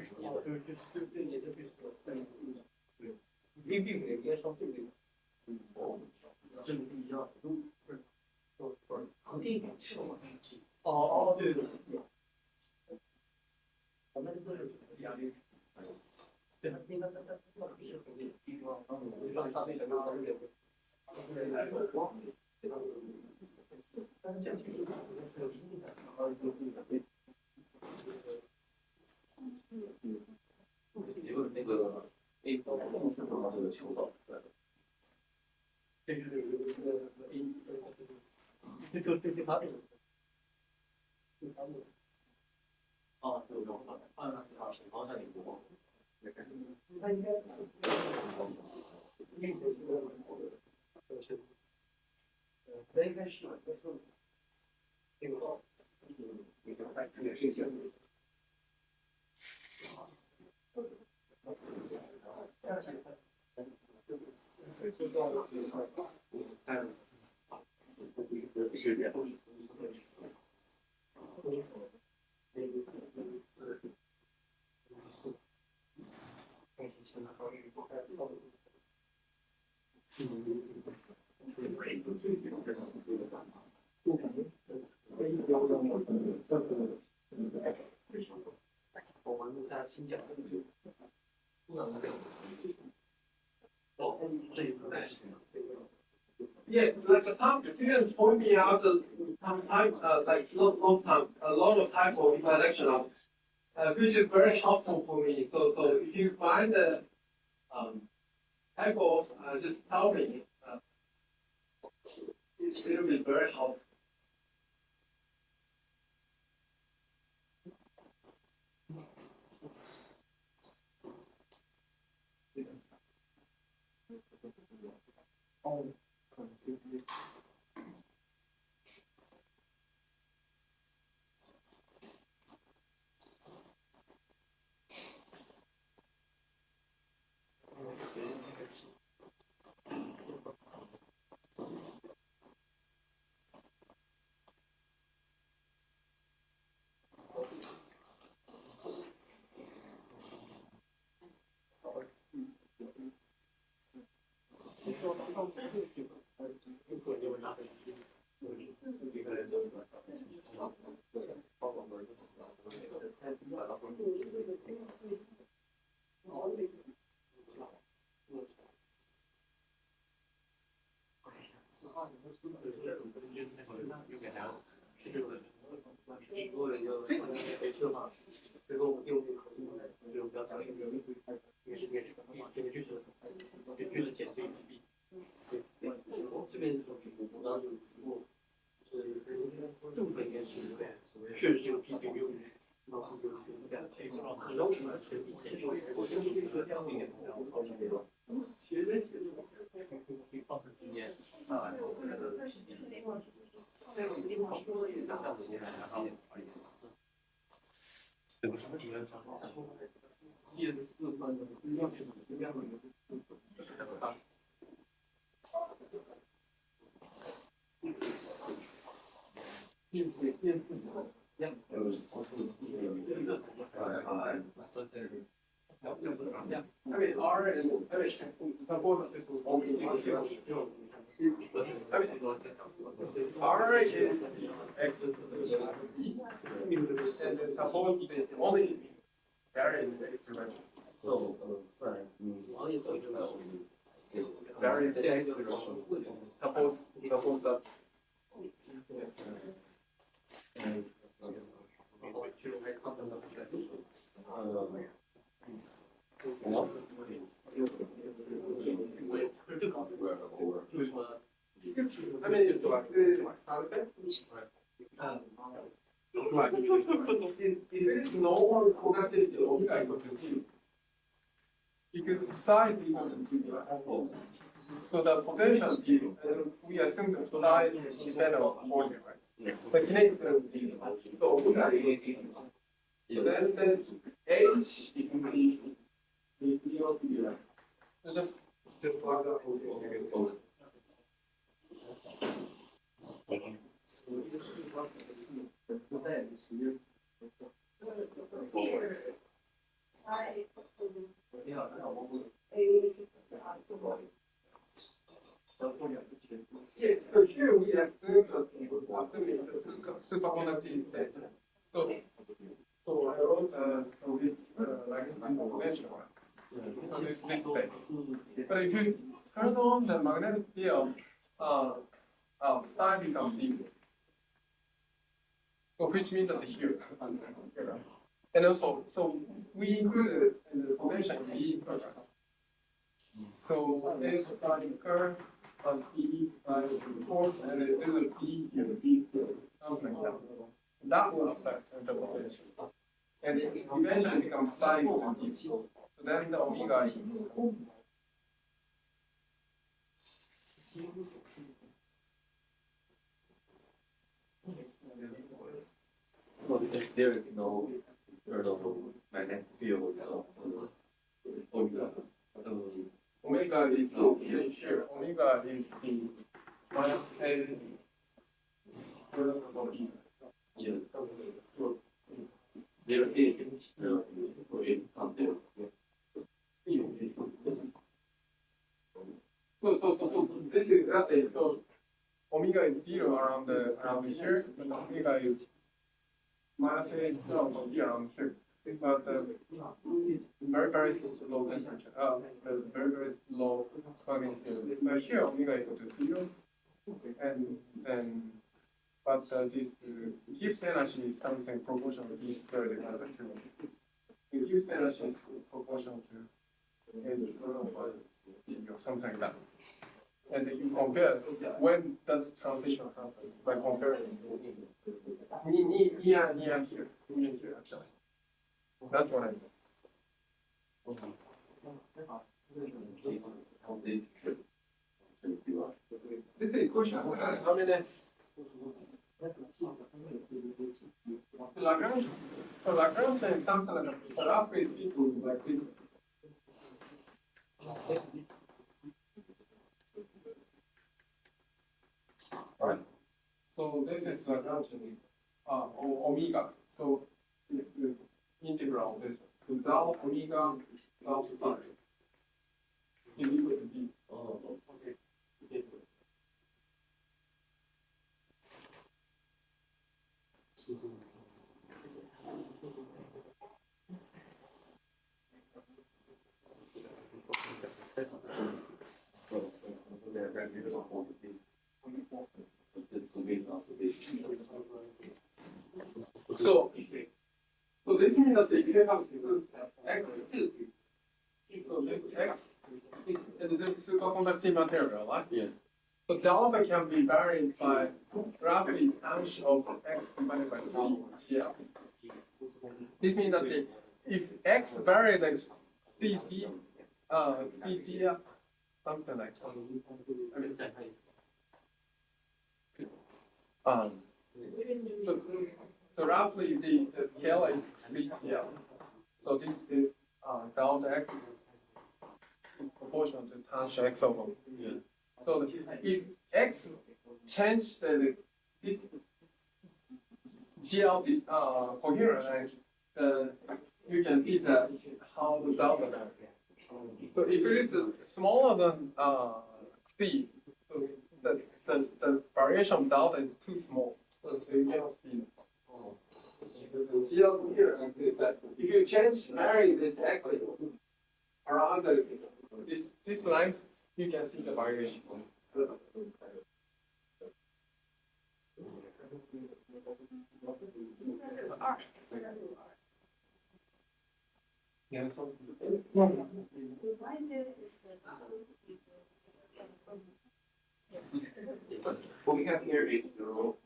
对，并没有边上对立。这个不一样，恒定是吗？哦，对。我们都是压力。对，应该不是恒定，地方，让他那个都是但是这样其实有一定的，也有那个 A 到这个球道，这是这他啊，对，然后按方向有光，他应该那应该是这个也是一些。我玩一下新疆的Yeah, like some students point me out some type, like long time, a lot of type of interaction of, which is very helpful for me. So if you find the type of, just tell me. It will be very helpful. I mean, R and R is X, and then suppose the only vary in the X direction. So, Vary in the X direction. Suppose that. I mean, if it is no productivity omega equal to 2, because size equals to 2, so the potential is 0, and we assume the size is dependent on the volume, right? The kinetic will be so omega so then H just plug that in. Yeah, so here we assume the superconductivity state. So I wrote like dimensional one. This state. But if you turn on the magnetic field, psi becomes 0. So which means that here. And also, so we included in the potential B program. So if the curve plus B plus the force, and there's a B here, B field, something like that. That will affect the potential. And it eventually becomes psi equal to Z. So then the omega is So if there is no external magnetic field of omega, omega is here. Omega is the minus A of E. yeah, there is for it come there. So this is exactly so. Omega is 0 around here, but omega is minus A is 0 from here around here. But very low temperature. Very low Planck field. But here omega is equal to 0, and but this Gibbs energy is something proportional to E squared divided by 2. The Gibbs energy is proportional to S or something like that. And if you compare, when does transition happen? By comparing near here, actually. That's what I mean. This is a question. How many? Lagrange. So Lagrange is something like a roughly equal like this. Right. So this is Lagrange omega. So the integral of this without omega without phi is equal to Z. Oh, okay. So this means that if you have X, so this X is the superconducting material, right? Yeah. So delta can be varied by roughly tangent of X divided by C. Yeah. This means that if X varies like CD, something like so roughly the scale is CGL. So this is delta X is proportional to tangent X over. Yeah. So if X change this GL coherent, you can see that how the delta varies. So if it is smaller than C, so the variation of delta is too small. So you cannot see. GL coherent is that if you vary this X around this length, you can see the variation. Yeah, so What we have here is 0.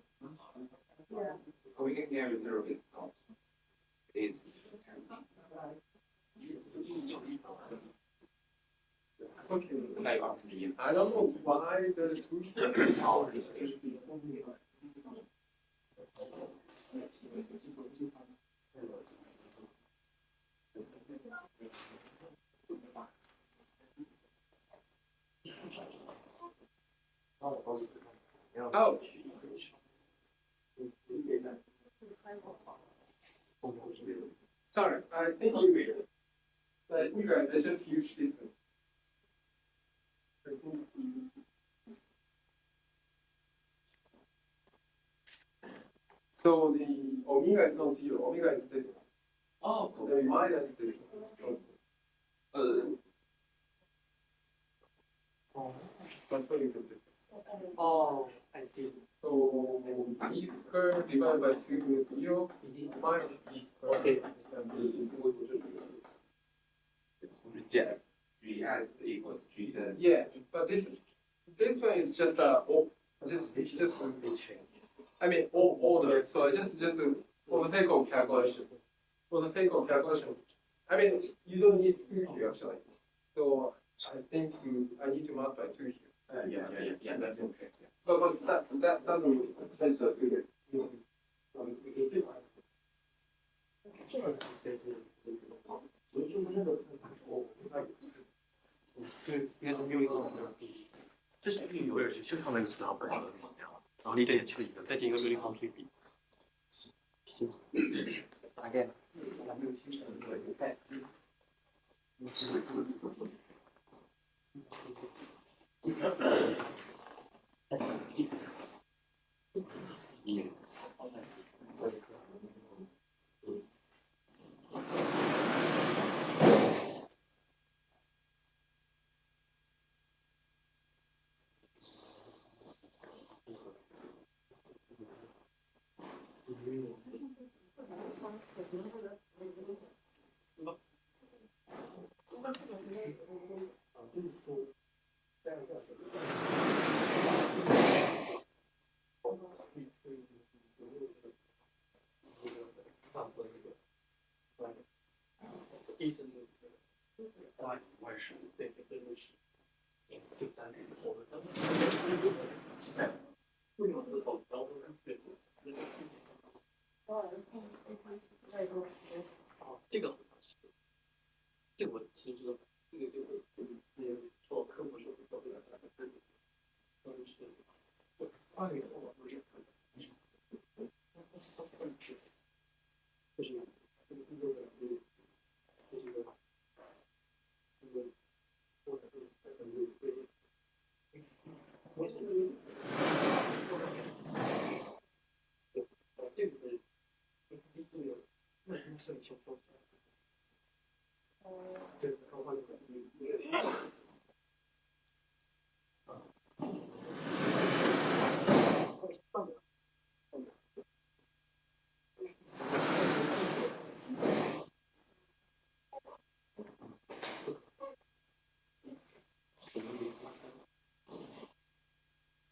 What we have here is 0 is not. It's okay. like after the I don't know why there's two Oh. Sorry, I think you guys I just used this one. So the omega is not 0, omega is this one. oh, The minus this one. Transferring to this Oh, I see. So E squared divided by 2 is 0 minus E squared. Okay. Just GS equals G then. Yeah, but this one is just just I mean order. So just for the sake of calculation. For the sake of calculation, I mean you don't need 2 here actually. So I think I need to multiply 2 here. Yeah, that's okay. Yeah. But that doesn't answer to it.有点就上那个词行本身怎么样，然后离这些去一个，再进一个对方对比。行，大概咱们形成一个概念。我也是，对，这个是，就单纯的我们当时为什么是走高的对，这个这个我其实知道，这个就是做科目时候做不了的，就是二月份我不是，就是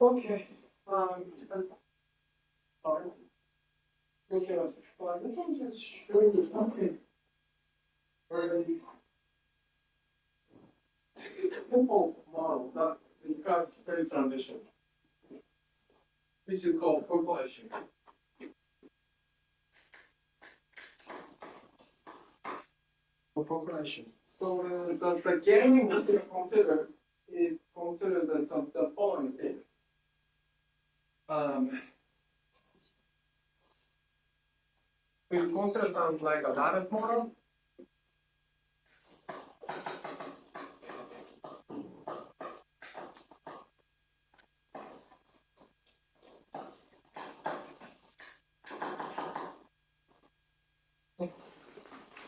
Okay. Sorry. Okay, well, this one just shows you something very simple model that describes phase transition, which is called population. Population. So the gain we should consider is the following thing. We consider something like a lattice model.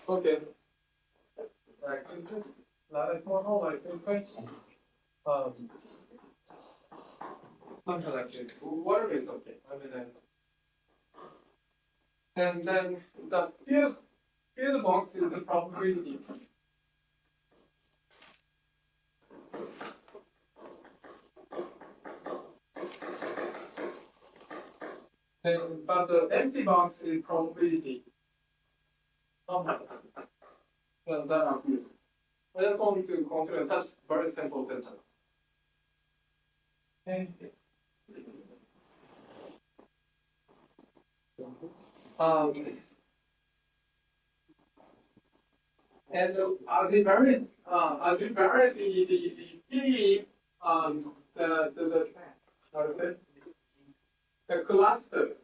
Okay. Like this, lattice model like this way. Something like this. Whatever is okay. I mean, and then the field box is the probability. But the empty box is probability. Then are good. I just want to consider such very simple sentence. Okay. And as we vary the P, the cluster.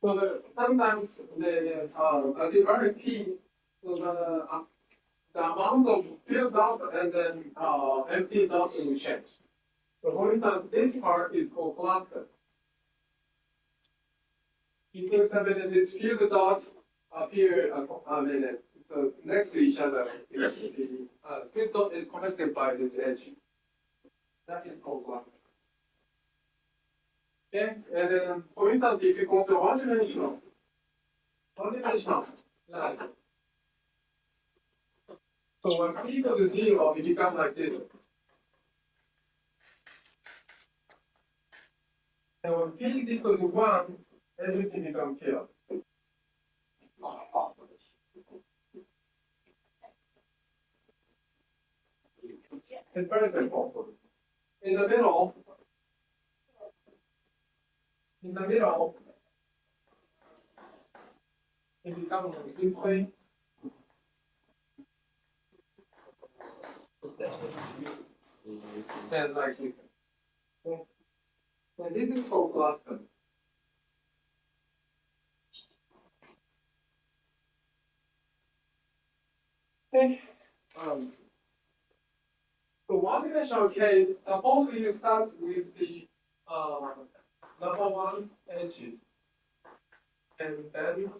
So sometimes as you vary P, so the amount of filled dot and then empty dot will change. So for instance, this part is called cluster. if for example this field dot appear so next to each other, the field dot is connected by this edge. That is called one. Okay, and then for instance, if you consider one-dimensional line, so when p equals to 0, it becomes like this. And when p is equal to 1, everything becomes pure. It's very simple. In the middle, it becomes like this way. And like this. Okay. And this is called cluster. Okay. So one-dimensional case, suppose you start with the number one edges, and then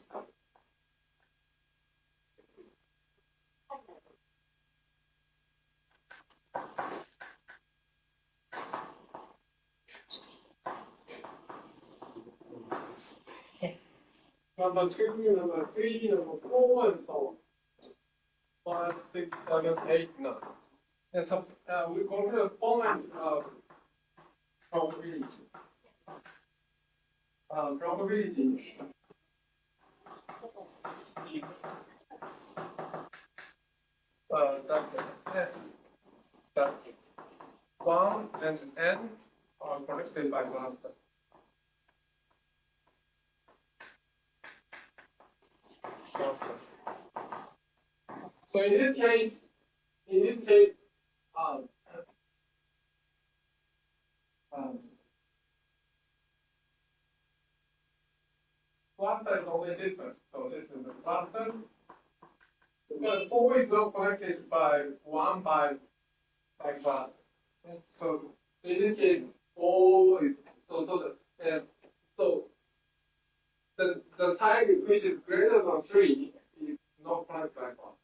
number two, number three, number four, and so on. 5, 6, 7, 8, 9. And so we consider following probability. Probability. That 1 and n are connected by cluster. So in this case, cluster is only this one. So this is the cluster. But 4 is not connected by 1 by cluster. So in this case, 4 is so the side which is greater than 3 is not connected by cluster.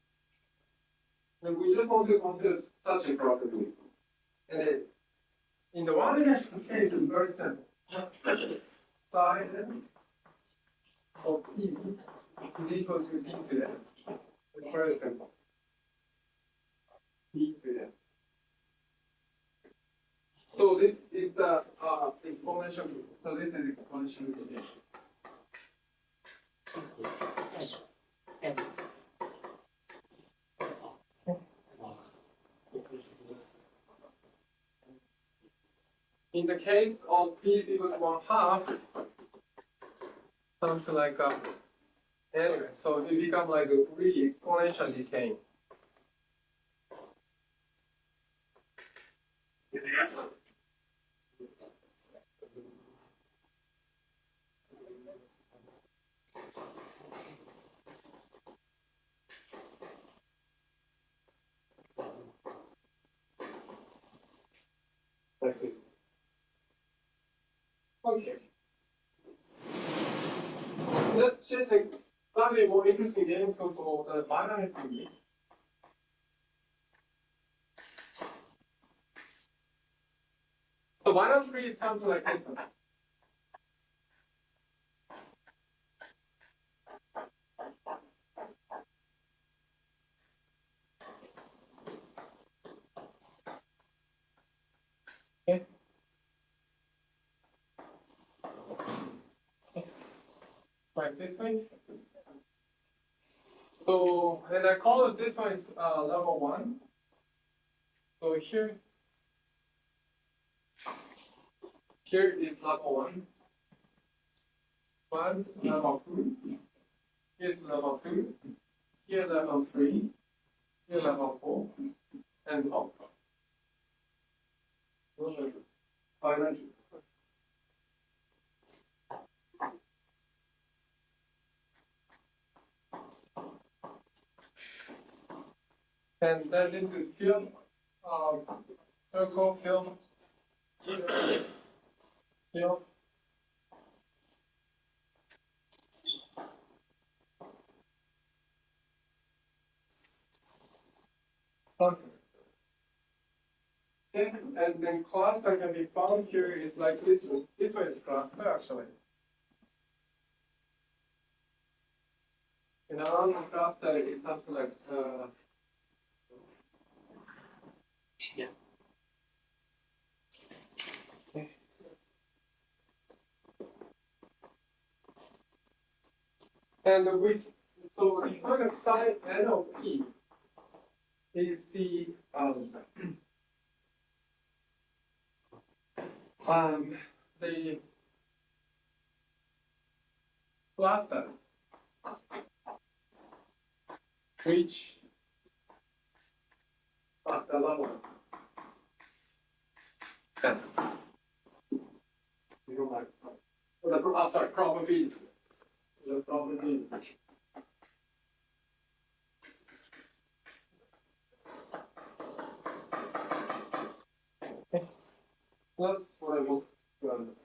And we just want to consider such a property. And then in the one-dimensional case, it's very simple. Side of P is equal to P to n. It's very simple. P to n. So this is the exponential. So this is exponential multiplication. In the case of p is equal to 1/2, something like anyway, so it becomes like a really exponential decay. Okay. Let's just a slightly more interesting game called the binary tree. So binary tree is something like this one. Okay. Right, this way. So, and I call it this one is level 1. So here is level 1. 1, level 2. Here's level 2. Here level 3. Here level 4. And so on. Binary. And then this is field, circle, field, field. Okay. And then cluster can be found here is like this one. This one is cluster actually. And another cluster is something like yeah. And so the kind of psi n of p is the cluster which at the level n. Sorry, probability. The probability. That's what I want to answer.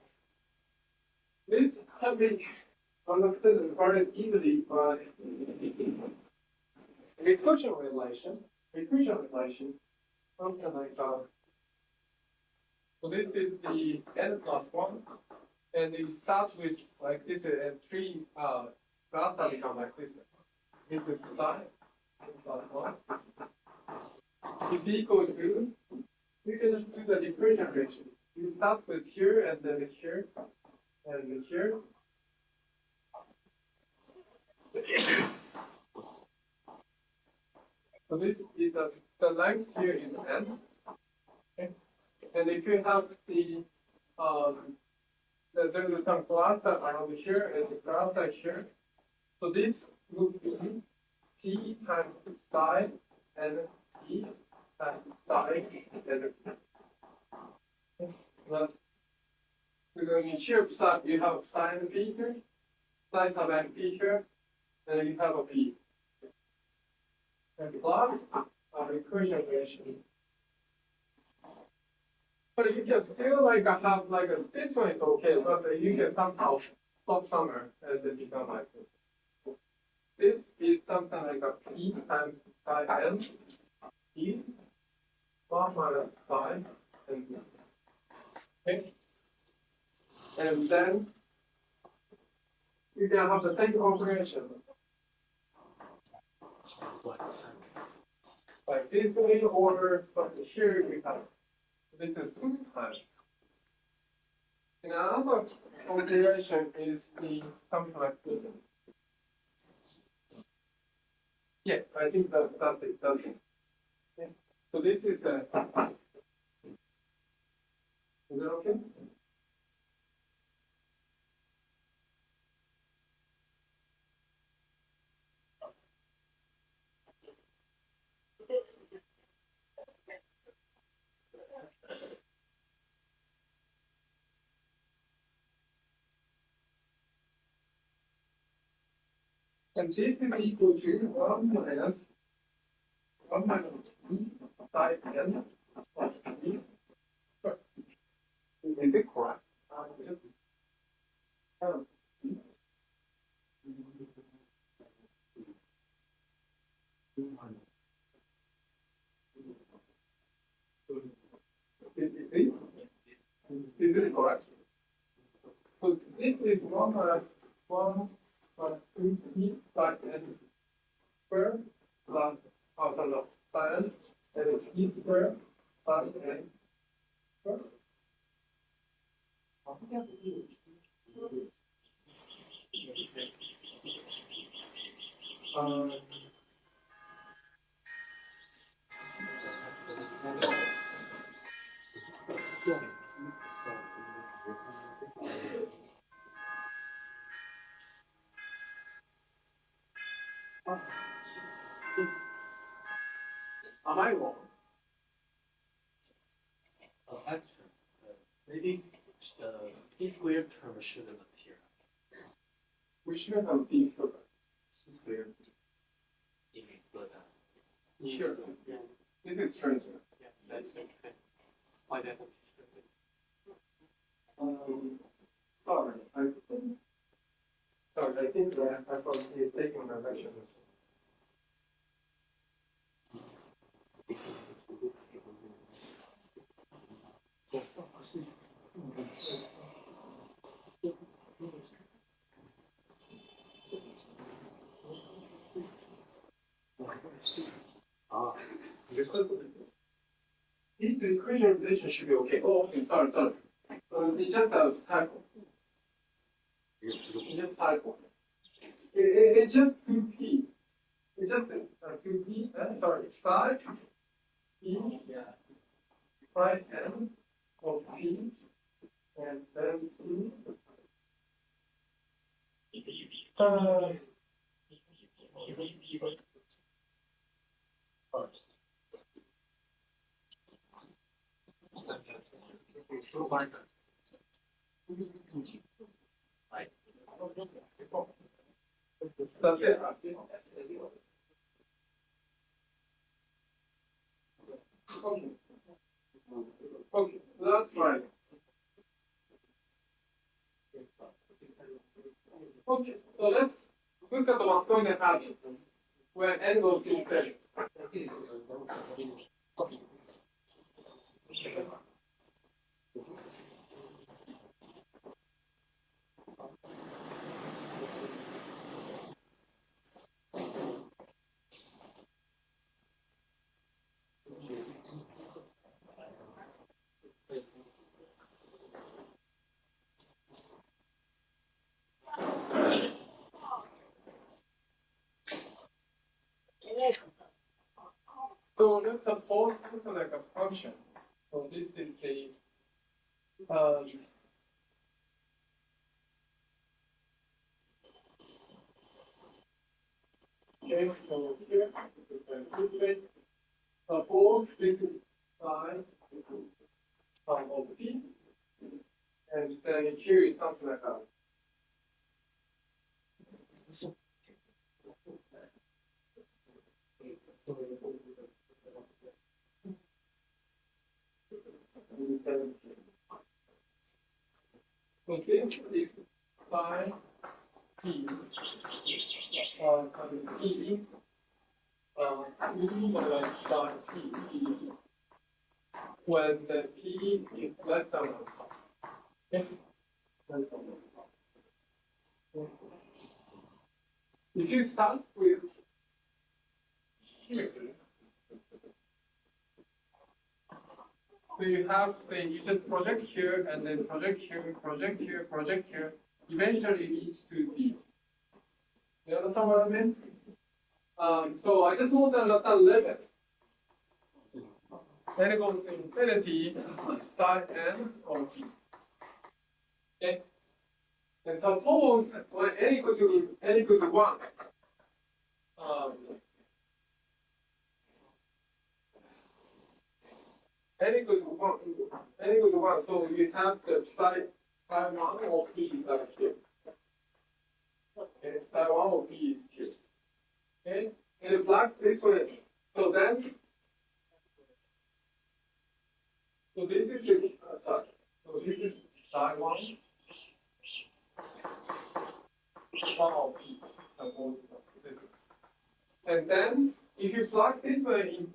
This can be understood very easily by recursion relation. Something like so this is the n plus 1, and it starts with like this, and three clusters become like this. This is psi n plus 1 is equal to, you can just do the differential relation. You start with here, and then here, and here. So this is the length here is n. Okay. And if you have there is some cluster around here and the cluster here, so this would be p times psi and p times psi together. But because in here psi you have psi and p here, psi sub n p here, and you have a p. And plus a recursion relation. But you can still like have like this one is okay, but you can somehow stop somewhere and then become like this. This is something like a p times psi n p plus minus psi n. Okay. And then you can have the same operation. Like this way, or but here we have this is 2 times. And another operation is the something like this. Yeah, I think that's it. That's it. Okay. So this is the. Is it okay? And this is equal to 1 minus p psi n plus p. Is it correct? Is it correct? So this is 1 minus 1 plus 3p psi n square plus psi n and p square psi n square. Am I wrong? Actually, maybe the p squared term shouldn't appear. We should have p square. P squared in the Sure. Yeah. This is strange. yeah, that's okay. Why that? Sorry, I think that I was mistaken my lecture. This equation relation should be okay. Oh, okay, sorry. It's just a typo. It's just typo. It's just 2p. It's just 2p. Sorry, psi p. Psi n of p, and then p. That's it. Okay, that's right. Okay, so let's look at what's going to happen when n goes to infinity. So let's suppose this is like a function. So this is the okay, so here suppose this is psi of p, and then here is something like that. So this is psi p, p, psi p, when the p is less than 1. Okay? If you start with here, so you have you just project here and then project here, project here, project here. Eventually it leads to 0. You understand what I mean? So I just want to understand limit. Then it goes to infinity, psi n of g. Okay? And suppose when n equals to 1, n equals to 1, so you have the psi 1 of p is like here. Okay, psi 1 of p is here. Okay, and the black this way. So then, so this is the sorry. So this is psi 1 of p. And then if you plug this way in,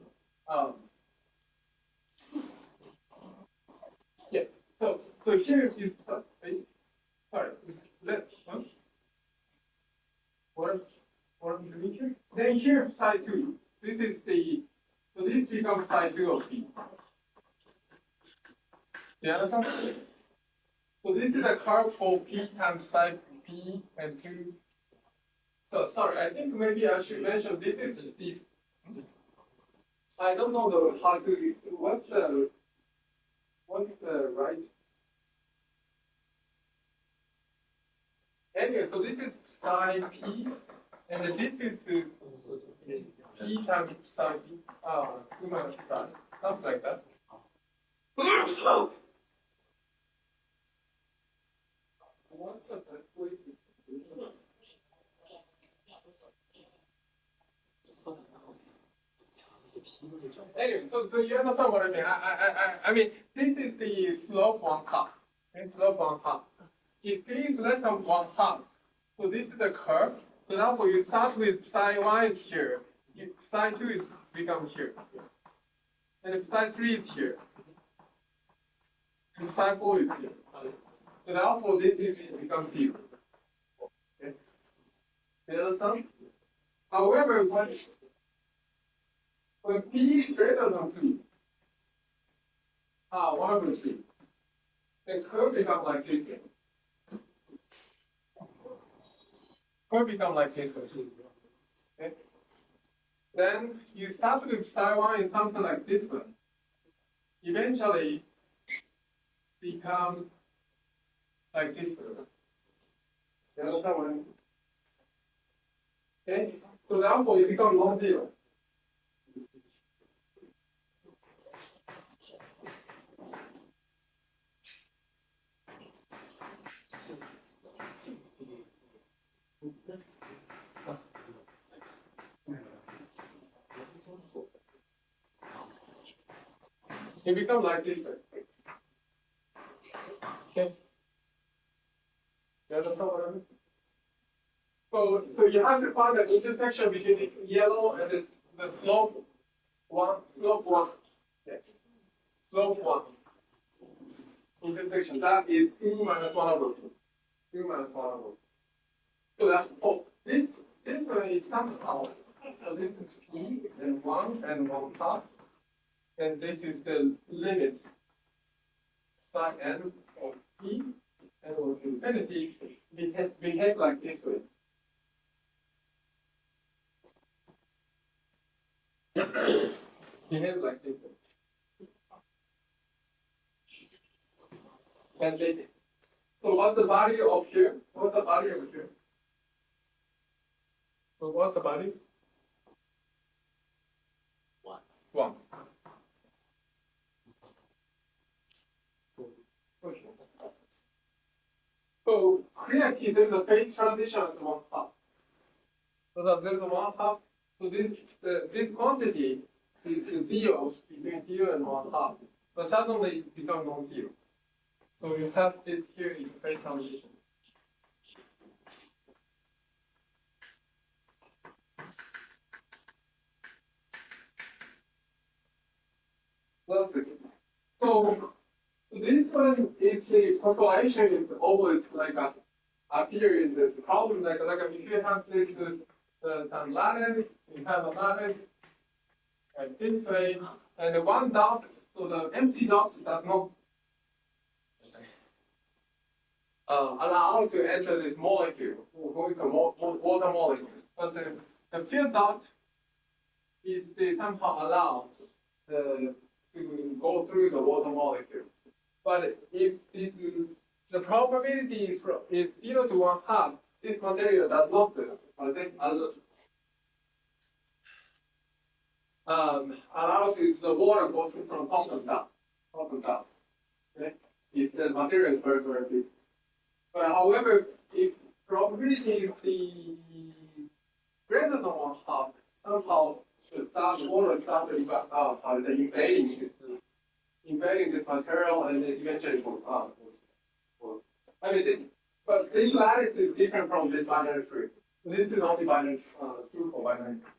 yeah. So here is sorry. What here? Then here psi 2. This is so this becomes psi 2 of p. Do you understand? So this is a curve for p times psi p and 2. So sorry, I think maybe I should mention this is the. I don't know how to. What's the right? Anyway, so this is psi p, and this is the p times psi p. 2 minus psi, something like that. What's the best way to do it? Anyway, so you understand what I mean? I mean, this is the slope 1/2. Okay, slope 1/2. If p is less than 1/2, so this is the curve. So therefore, you start with psi 1 is here. If psi 2 is becomes here, and if psi 3 is here, and psi 4 is here. So therefore, this is becomes 0. Okay, you understand? However, when p is greater than 2, 1 over 3, the curve becomes like this. Curve becomes like this. Okay? Then you start with psi 1 is something like this one. Eventually become like this one. You understand what I mean? Okay? So therefore it becomes non-zero. It becomes like this. Okay. You understand what I mean? So you have to find the intersection between the yellow and the slope one. Yeah. Slope 1. Intersection. That is 2 minus 1 over 2. 2 minus 1 over 2. So that's this one is somehow. So this is p and 1 and 1/2. And this is the limit psi n of p and of infinity behave like this way. Behave like this way. And this. So what's the body of here? What's the body of here? So what's the body? 1. 1. So clearly there is a phase transition at 1/2. So that there is 1/2. So this quantity is 0 between 0 and 1/2, but suddenly it becomes non-zero. So you have this here in phase transition. That's it. So this one is the population is always like appear in the problem like if you have this some lattice, you have a lattice like this way, and the one dot, so the empty dot does not allow to enter this molecule, who is a water molecule. But the field dot is they somehow allow to go through the water molecule. But if this, the probability is 0 to 1/2, this material does not allow the water goes from top and down. Okay? If the material is very, very big. But however, if probability is the greater than 1/2, somehow the water starts invading this material and it eventually goes up. But this lattice is different from this binary tree. So this is not the binary true for binary tree.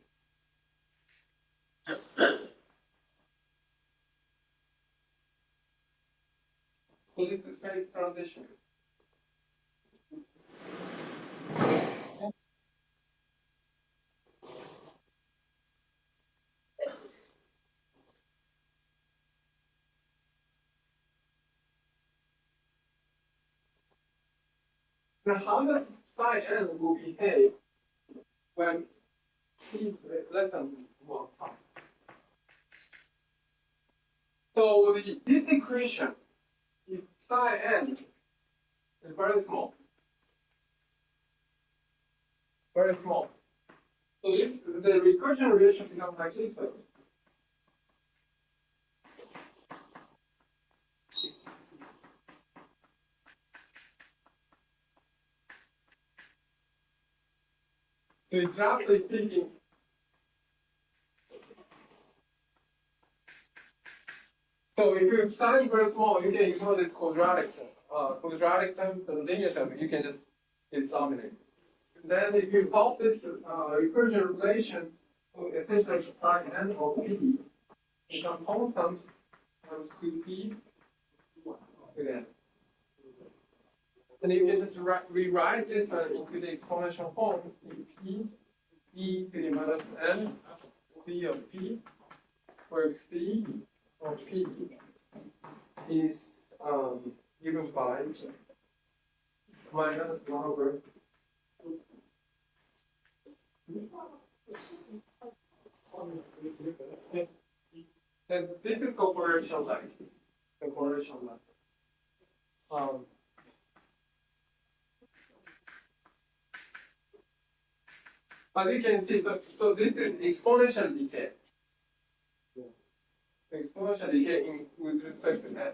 So this is phase transition. Now, how does psi n will behave when t is less than 1/2? So this equation, if psi n is very small, so if the recursion relation becomes like this way. So it's roughly speaking, so if you psi very small, you can ignore this quadratic term, the linear term, you can just is dominant. Then if you solve this recursion relation, so essentially psi n of p become constant times 2p again. And you can just rewrite this into the exponential form, cp e to the minus n c of p where C or P is given by minus 1 over. Okay. And this is correlation line. The correlation line. As you can see, so this is exponential decay. Exponential decay with respect to n.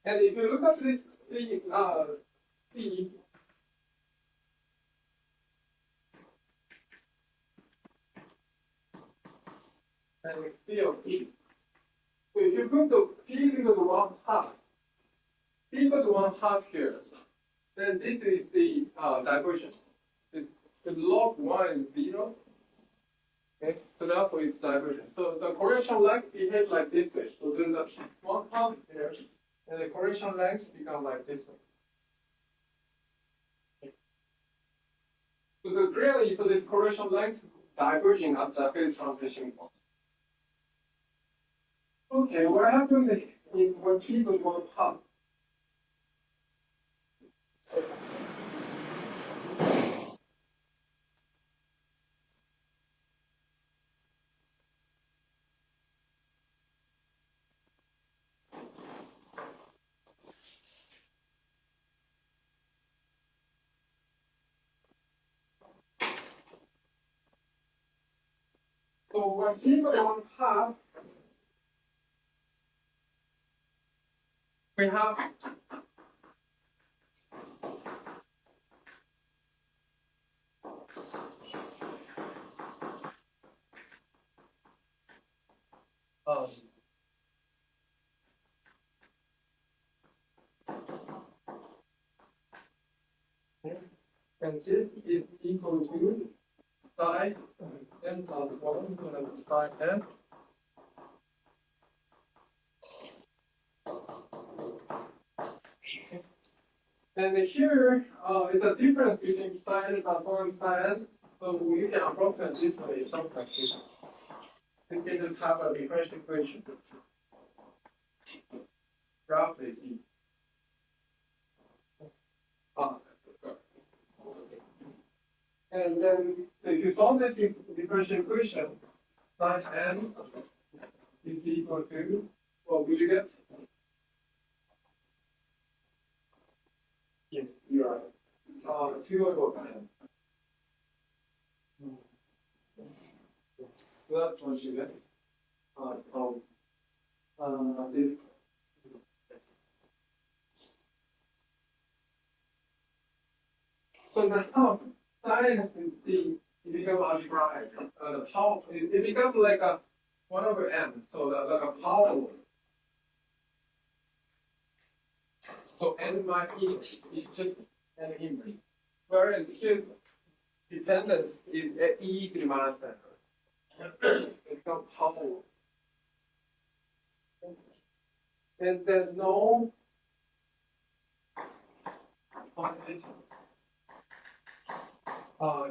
And if you look at this C, and C of P. So if you put the P equals to 1/2, P equals to 1/2 here, then this is the divergence. The log 1 is 0. Okay, so therefore it's divergent. So the correlation length behave like this way. So there's a 1/2 here, and the correlation length become like this way. Okay. So clearly, so this correlation length diverging at the phase transition point. Okay, what happened when P equals 1/2? So when P equals 1/2, we have and this is equal to psi n plus 1 plus psi n. And here, it's a difference between psi n plus 1 and psi n. So we can approximate this way, something like this. We can just have a differential equation. Roughly speaking. And then, so if you solve this differential equation, psi n is equal to, what would you get? Yes, you are right. 2 over n. So that's what you get. This. So the top science is the it becomes algebraic. The power it becomes like a 1 over n. So like a power law. So n minus e is just an inverse. Whereas his dependence is at e to the minus n. It becomes power law. And there's no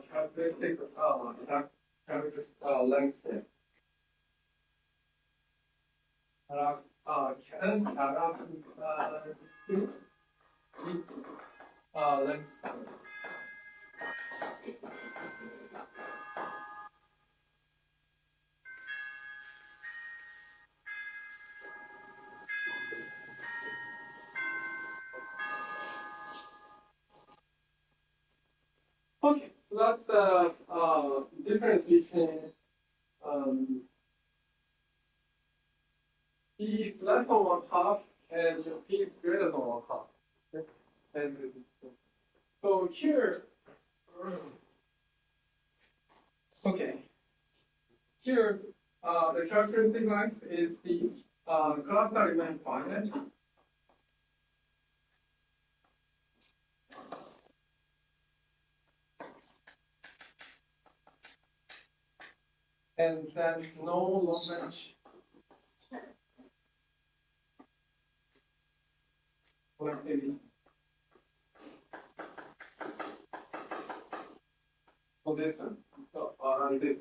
characteristic length there. Length. Okay, so that's the difference between P is less than 1/2 and P is greater than 1/2. Okay. And so here, okay, here the characteristic length is the cluster remain finite. And there's no long range connectivity. this one. So this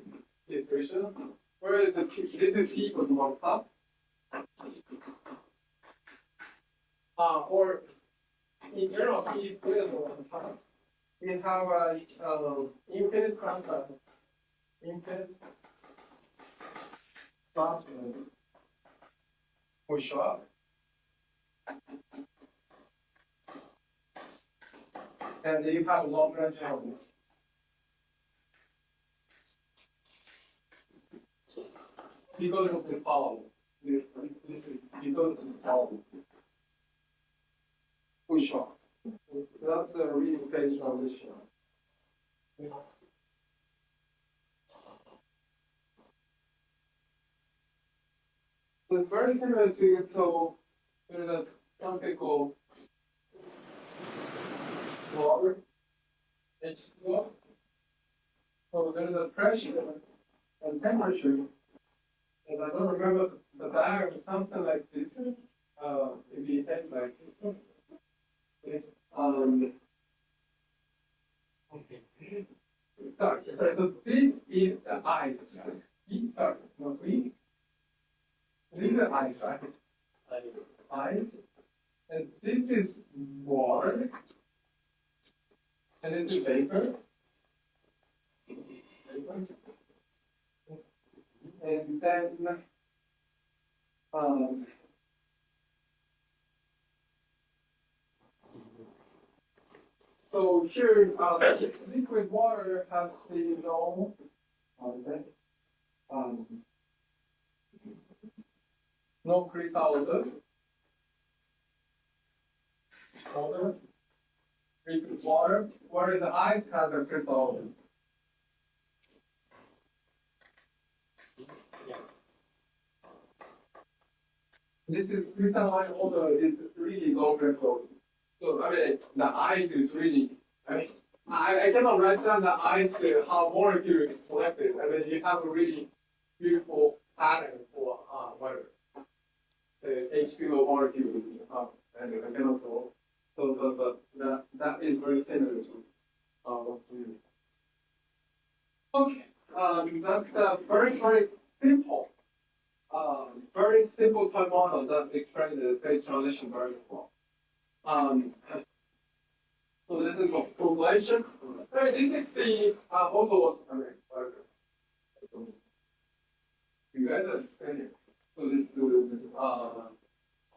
equation, where is the this is equal to 1 plus. Or in general, P is greater than 1 plus. We have infinite constant, infinite constant will show up. And you have long range element. Because of the following. Because of the following. We show. That's a really phase transition. It's very similar to there's a something called water. H2O. So there's a pressure and temperature. And I don't remember the diagram, something like this. If you had like this. Sorry, so this is the ice. Sorry, no, we. This is the ice, right? Ice. And this is water. And this is vapor. And then so here liquid water has the no crystal odor. Liquid water, whereas the ice has a crystal odor. This is crystalline odor is really low threshold. So I mean the ice is really I cannot write down the ice how molecule is selected. I mean you have a really beautiful pattern for water. The H2O molecule and I cannot go. So but that is very similar to what we do. Okay. That's very simple. Very simple type model that explains the phase transition very well. So this is population. This is the also was you guys understand. So this is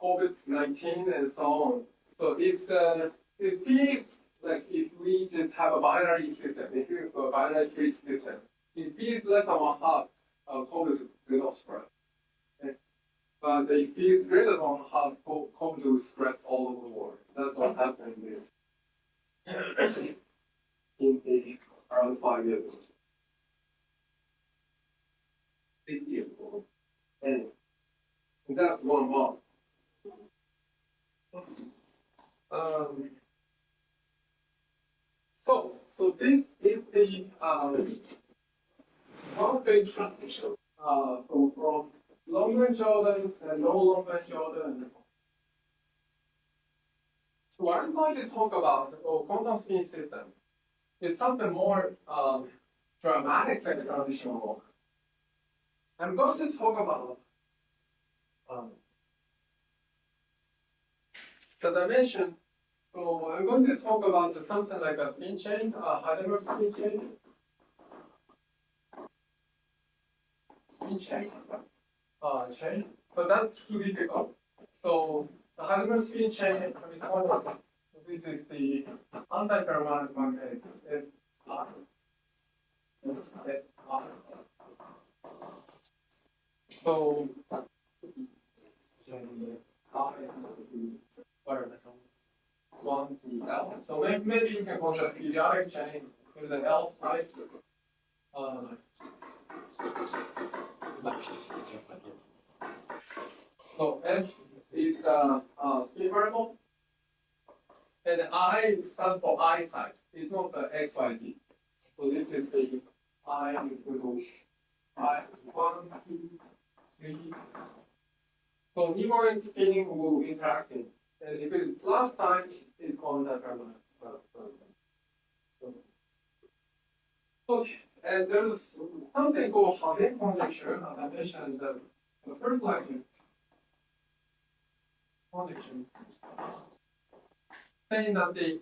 COVID-19 and so on. So if P is like if we just have a binary system, if you have a binary tree system, if P is less than 1/2, COVID will not spread. Okay? But if P is greater than 1/2, COVID will spread all over the world. That's what happened in around 5 years ago. 6 years ago. And that's one model. So this is the one phase transition. So from long range order and no long range order. So what I'm going to talk about quantum spin system is something more dramatic phase transition work. I'm going to talk about the dimension. So I'm going to talk about something like a spin chain, Heidelberg spin chain. Chain. So that's too difficult. So the Heidelberg spin chain, we call it, this is the anti-ferromagnetic magnet. So one to L. So maybe you can construct a periodic chain with the L side. So F is the spin variable, and I stands for I side. It's not the X, Y, Z. So this is the I is equal to I 1, 2, 3. So Newmarian spinning will interact in. And if it is plus sign, it's called anti-ferromagnetic. Okay, and there's something called Haugen conjecture, as I mentioned the first lecture. Conjecture. Saying that if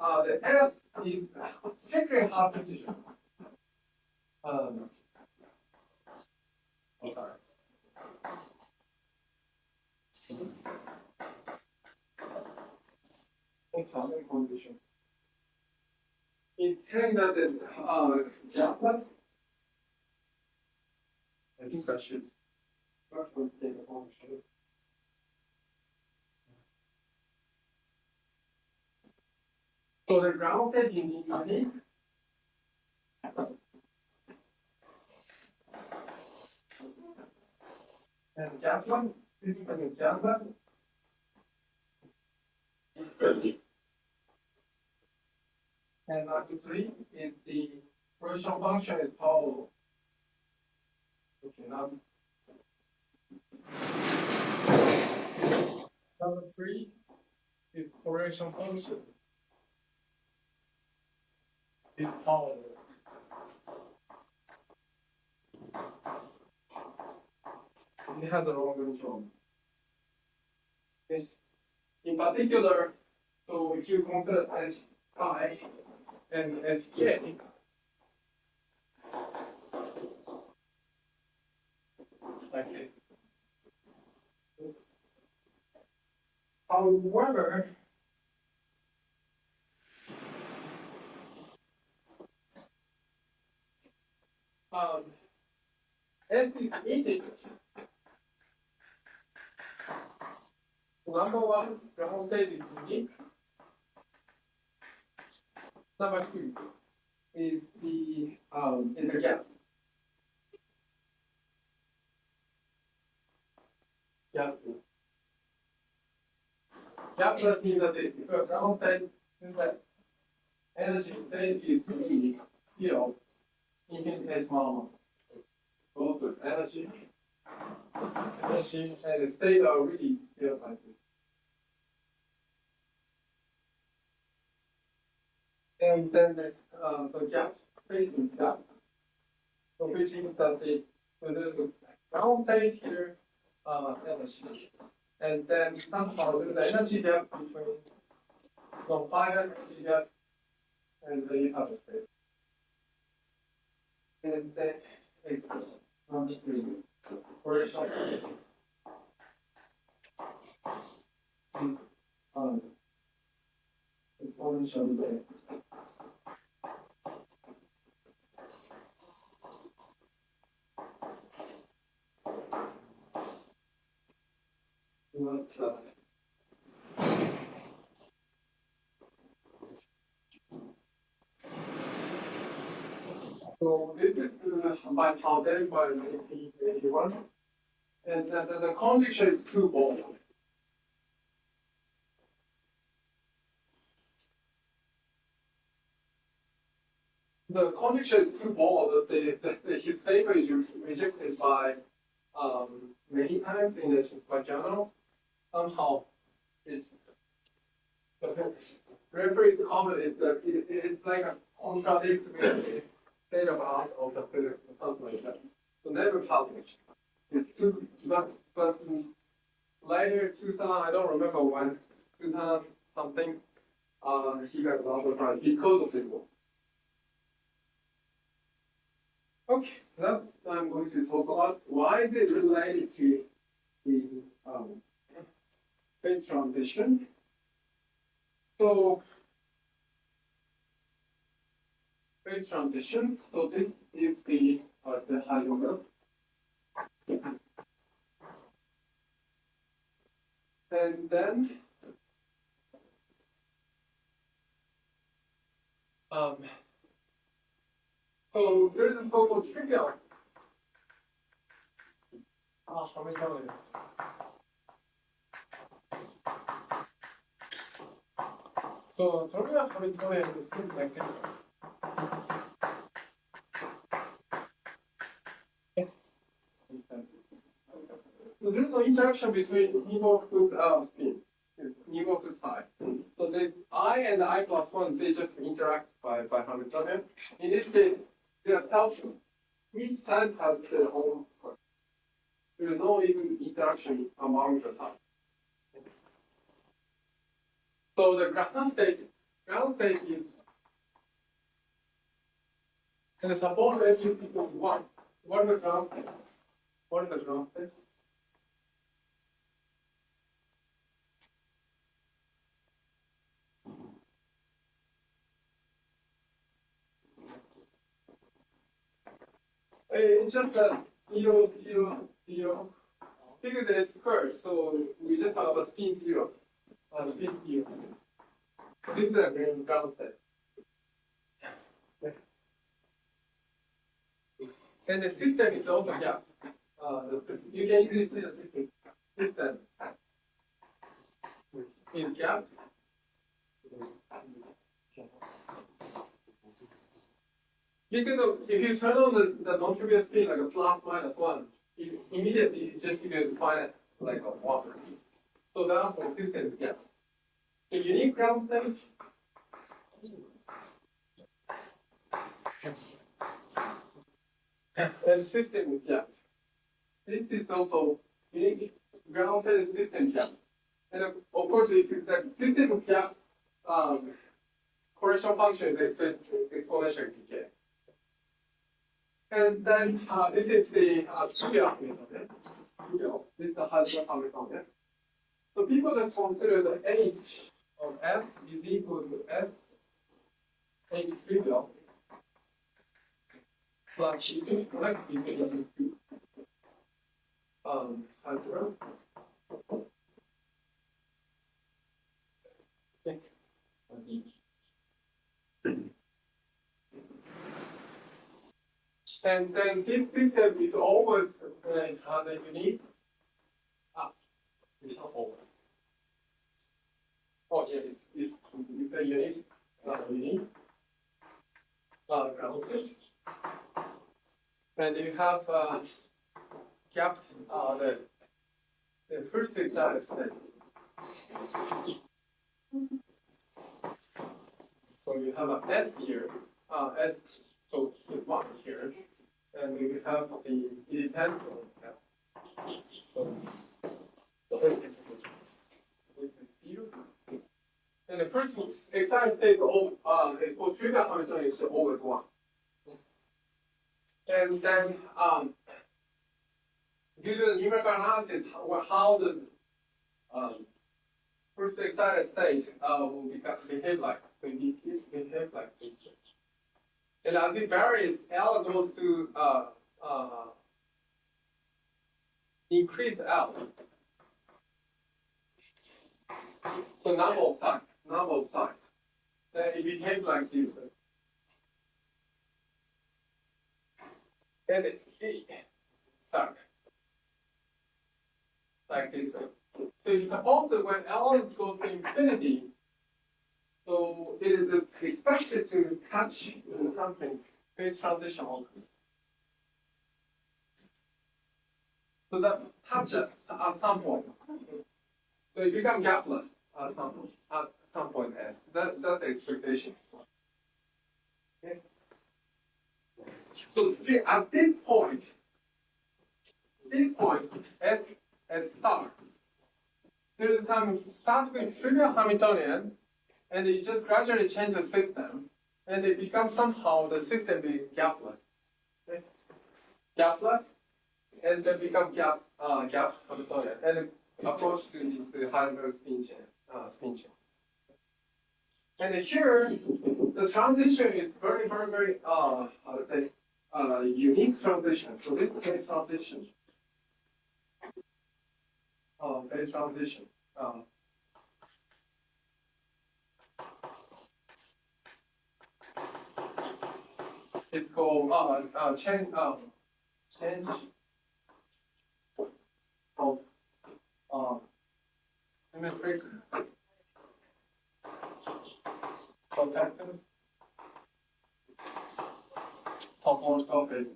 the S is strictly half integer. Oh, sorry. Haugen condition. It's saying that the Japan. I think I should first take a function. So the ground state in unique. And Japan, physically Japan. And number 3 is the correlation function is powerful. Okay, now number 3 is correlation function is powerful. It has a wrong control. In particular, so if you consider as I and as J, like this. However, S is integer. Number 1, ground state is unique. Number 2 is the gap. Gap just means that the ground state is that energy state is unique. Infinitesimal. Both with energy and the state are really field like this. And then the so gap creating gap. So which means that the ground state here energy. And then somehow there's the energy gap between the finite energy gap and the other state. And that is number 3. Correlation exponential delay. So this is by Haugen by 1981, and the condition is twofold. The condition is twofold. His paper is rejected by many times in the journal. Somehow, it's the reference comment is that it's like a contradictory state of art of the physics or something like that. So never published. It's too, but later 2000, I don't remember when, 2000 something, he got a Nobel Prize because of this work. Okay, that's I'm going to talk about why is it related to the phase transition. So phase transition. So this is the hydrogen. And then so there's a so-called trivial. How many times? So trivial Hamiltonian is things like this. So there's no interaction between input and spin. mu of psi. So the I and I plus 1, they just interact by Hamiltonian. In this case, they are self-true. Each side has their own square. There is no even interaction among the sides. So the ground state is, and suppose H is equal to 1. What is the ground state? What is the ground state? It's just 0, 0, 0. Because it's square, so we just have a spin 0. Spin 0. This is a ground state. And the system is also gapped. You can easily see the system is gapped. Because if you turn on the non-trivial spin like a plus minus 1, it immediately just give you find like a 1. So therefore system is gapped. The unique ground state and system is gapped. This is also unique ground state system gapped. And of course, if the system is gapped, correction function is exponential decay. And then this is the trivial Hamiltonian. This is the Heisenberg Hamiltonian. So people just consider the H of S is equal to S H trivial plus E correct equal to Heisenberg. And then this system is always the unique. It's not always. Oh yeah, it's a unique ground state. And you have gapped the first excited state. So you have a S here, S, so it's 1 here, and you have the depends on that. So this is 0. And the first excited state for trivial Hamiltonian is always 1. And then due to the numerical analysis, how the first excited state will behave like. So it behave like this. And as it varies, L goes to increase L. So number of sides. Then it behaves like this. And like this way. So it's also when L goes to infinity, so it is expected to catch something phase transition only. So that touches at some point. So it becomes gapless at some point S. That's the expectation. Okay. So at this point, S star, there is some start with trivial Hamiltonian, and you just gradually change the system, and it becomes somehow the system being gapless. Okay? Gapless, and then become gap Hamiltonian, and approach to the Heisenberg spin chain. And here, the transition is very, very, very, how to say, unique transition. So this is phase transition. Phase transition. It's called change of symmetric protectors, topological phase.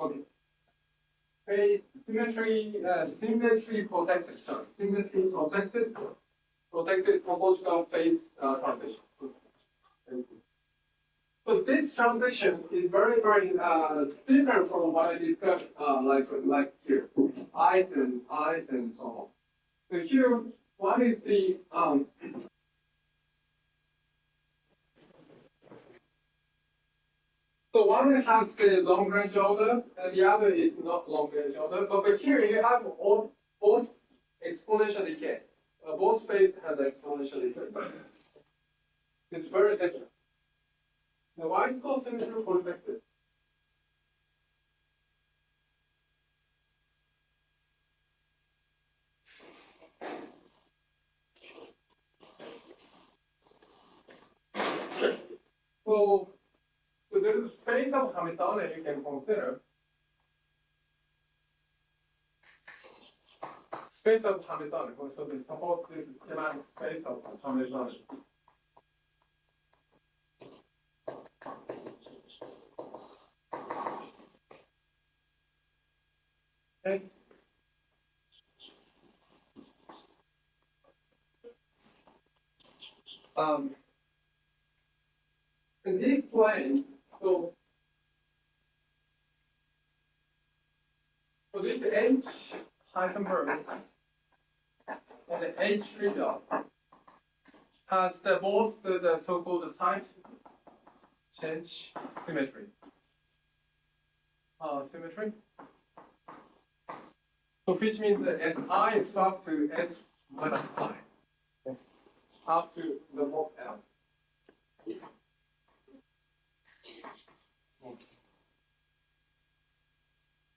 Okay. symmetry protected, protected topological phase transition. So this transition is very, very different from what I described, like here, ice and so on. So here, one is the so one has the long range order, and the other is not long range order. But here you have both exponential decay. Both phase has exponential decay. It's very different. Now, why is called symmetry protected? So there is a space of Hamiltonian you can consider. Space of Hamiltonian. So suppose this is schematic space of Hamiltonian. Okay. In this plane, so this H Heisenberg and the H trivial has both the so-called side change symmetry. Symmetry. So which means that Si is up to S minus pi, up to the mod L.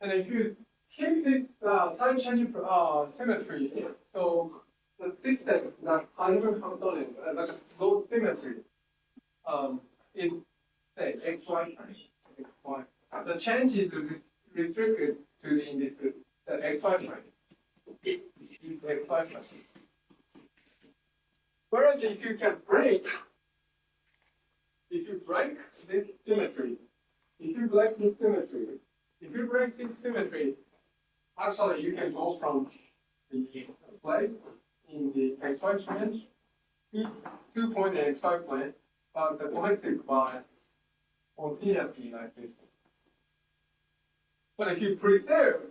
And if you keep this side changing symmetry, so the system that Heisenberg-Hamiltonian, like those symmetry, is say xy xy. The change is restricted to the xy plane. Xy plane. Whereas if you break this symmetry, actually you can go from the place in the xy plane to point in xy plane, but connected by continuously like this. But if you preserve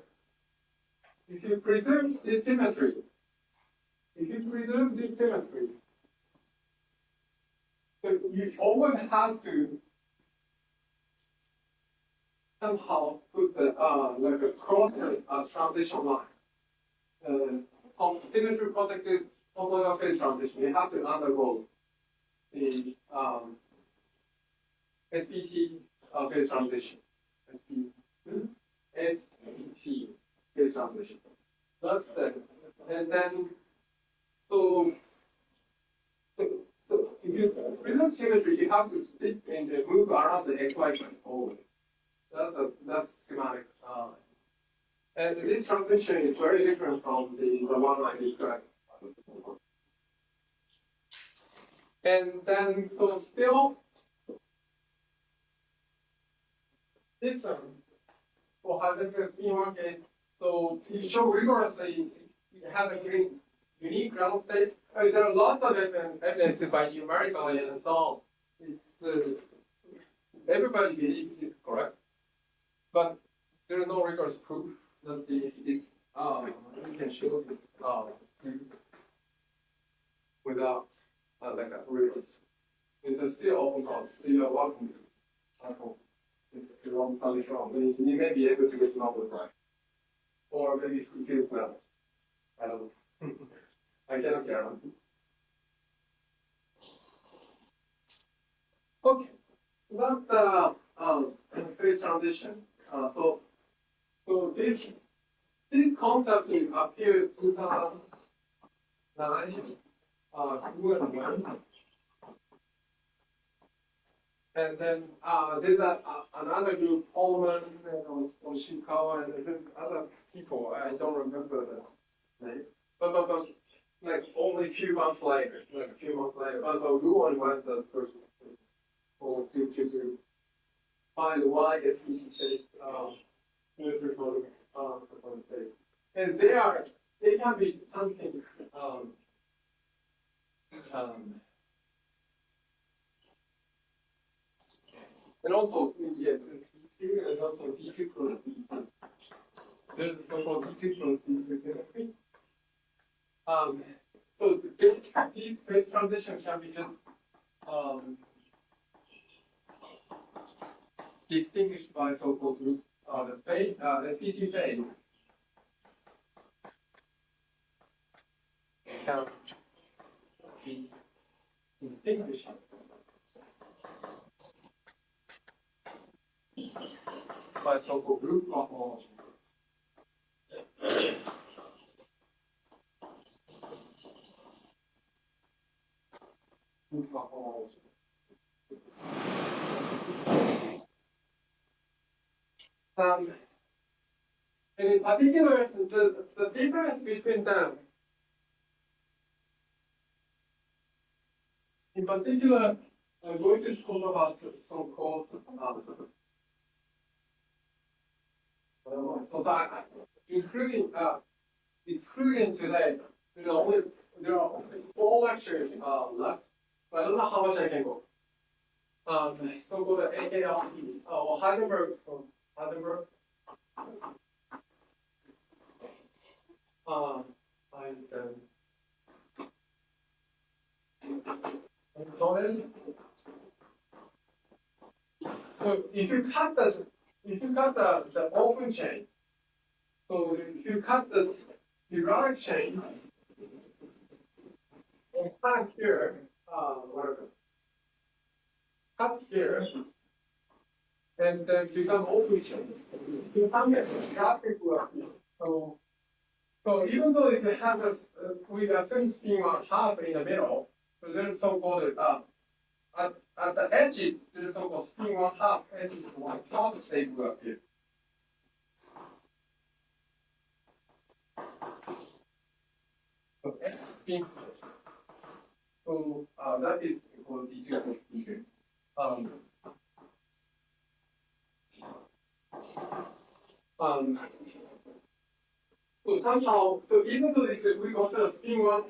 this symmetry, so you always have to somehow put the like a cross transition line. Of symmetry protected topological phase transition, you have to undergo the SPT phase transition. SPT phase transition. That's that. And then so if you preserve symmetry, you have to stick and move around the xy plane always. That's schematic. And this transition is very different from the one I described. And then so still this for Heisenberg's in1 case, so to show rigorously it has a unique ground state. There are lots of evidence by numerically and so on. Everybody believes it's correct, but there is no rigorous proof that we can show this without like a rigorous. It's still open code. So you are welcome to. It's wrong study wrong. You may be able to get Nobel Prize, or maybe it feels well. I don't know. I cannot guarantee. Okay, that's the phase transition. So this concept appeared in 2009. And then there's another group, Holman and Oshikawa, and there's other people. I don't remember the name, but like only a few months later. But Luan was the first to find why SPT shaped symmetry and they can be something and also yes, D2 and also D2 plus D2. There's the so-called D2 plus D2 symmetry. So these phase transitions can be just distinguished by so-called group the phase SPT phase can be distinguished by so-called group cohomology. Group cohomology. And in particular, the difference between them, in particular, I'm going to talk about so-called so that including excluding today, there are only 4 lectures left. But I don't know how much I can go. So-called AKLP or Heisenberg. So Heisenberg. So if you cut the open chain, so if you cut the periodic chain and cut here, cut here, and then become open chain, you can get a graphic graph. So even though it has we assume spin 1/2 in the middle, so there's so-called at the edges, there's so-called spin 1/2 edges 1/2 state will appear. So X spin state. So that is called D2 here. So somehow, so even though we consider spin 1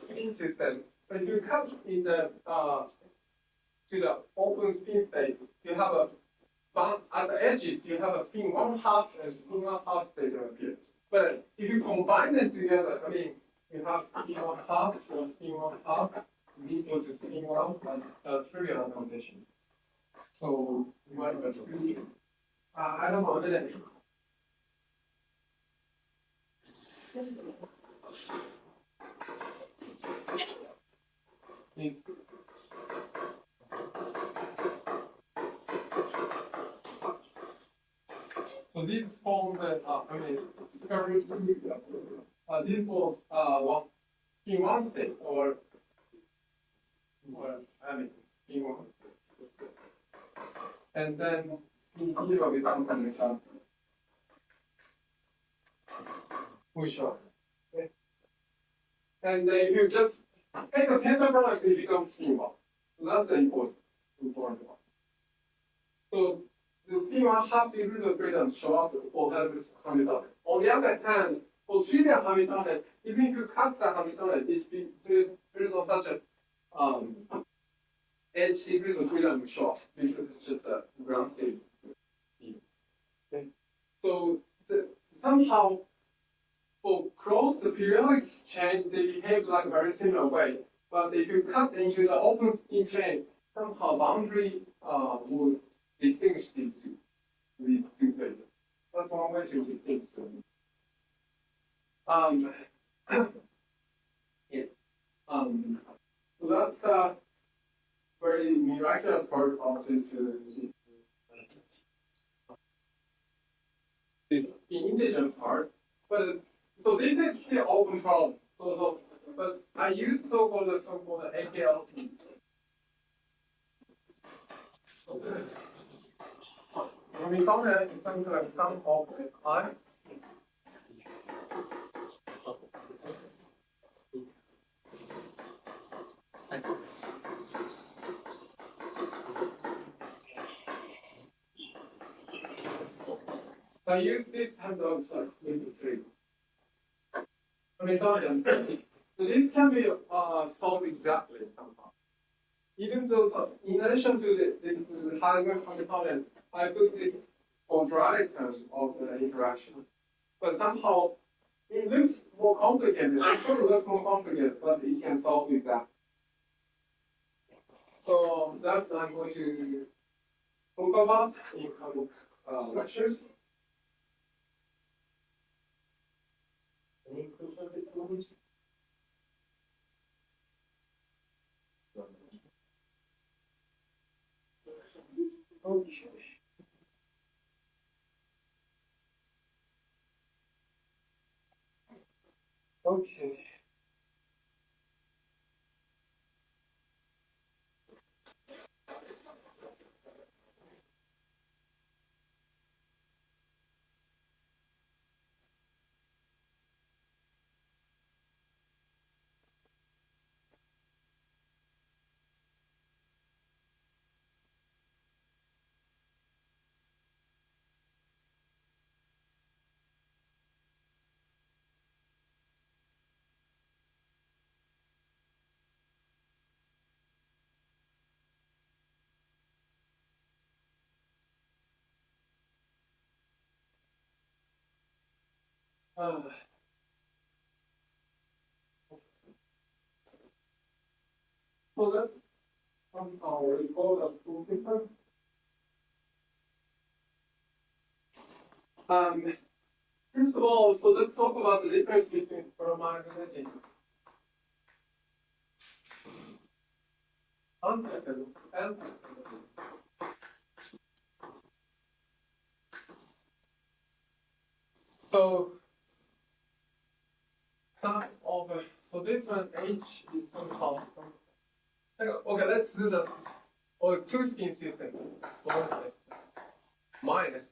spin system, when you cut in the to the open spin state, you have at the edges you have a spin 1/2 and spin 1/2 state appear. But if you combine them together, I mean, you have spin 1/2 or spin 1/2 equal to spin 1 plus a trivial condition. So you might have to I don't know that. So this form that I mean, this was in one state or I mean in one, and then spin 0 is something we show. Okay. And if you just take the tensor product, it becomes spin 1. So that's the important one. So the spin 1/2 degree of freedom show up for Elvis Hamiltonian. On the other hand, for trivial Hamiltonian, even if you cut the Hamiltonian, there is no such a edge degree of freedom show up because it's just a ground state. Okay. So somehow for closed periodic chain, they behave like a very similar way. But if you cut into the open spin chain, somehow boundary would distinguish these two phases. That's one way to distinguish them. Yeah. So that's the very miraculous part of this integer part. But so this is the open problem. But I use so-called AKLP. Hamiltonian is something like sum of I. So I use this type of three. Hamiltonian. So this can be solved exactly somehow. Even though, in addition to the higher Hamiltonian, I put the quadratic term of the interaction. But somehow it looks more complicated. It sort of looks more complicated, but it can solve exactly. So that's I'm going to talk about in coming lectures. Any questions at the moment? Okay. Okay. So let's somehow recall the full picture. First of all, so let's talk about the difference between ferromagnetic and so start over. So this one H is somehow. Okay, let's do the two spin system. Minus.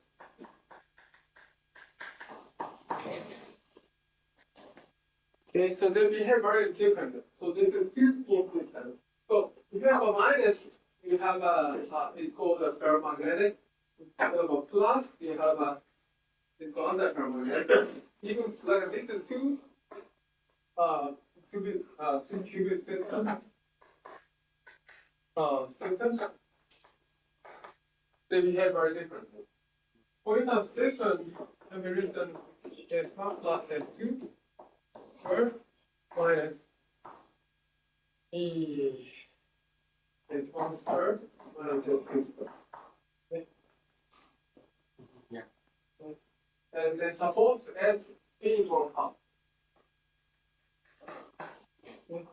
Okay, so they behave very different. So this is two spin system. So if you have a minus, you have it's called a ferromagnetic. If you have a plus, you have a it's called antiferromagnetic. Even like this is two qubit system. They behave very differently. For instance, this one can be written as 1 plus S2 squared minus E is 1 squared minus S2 squared. Okay. Yeah. And then suppose S is 1 half. Okay.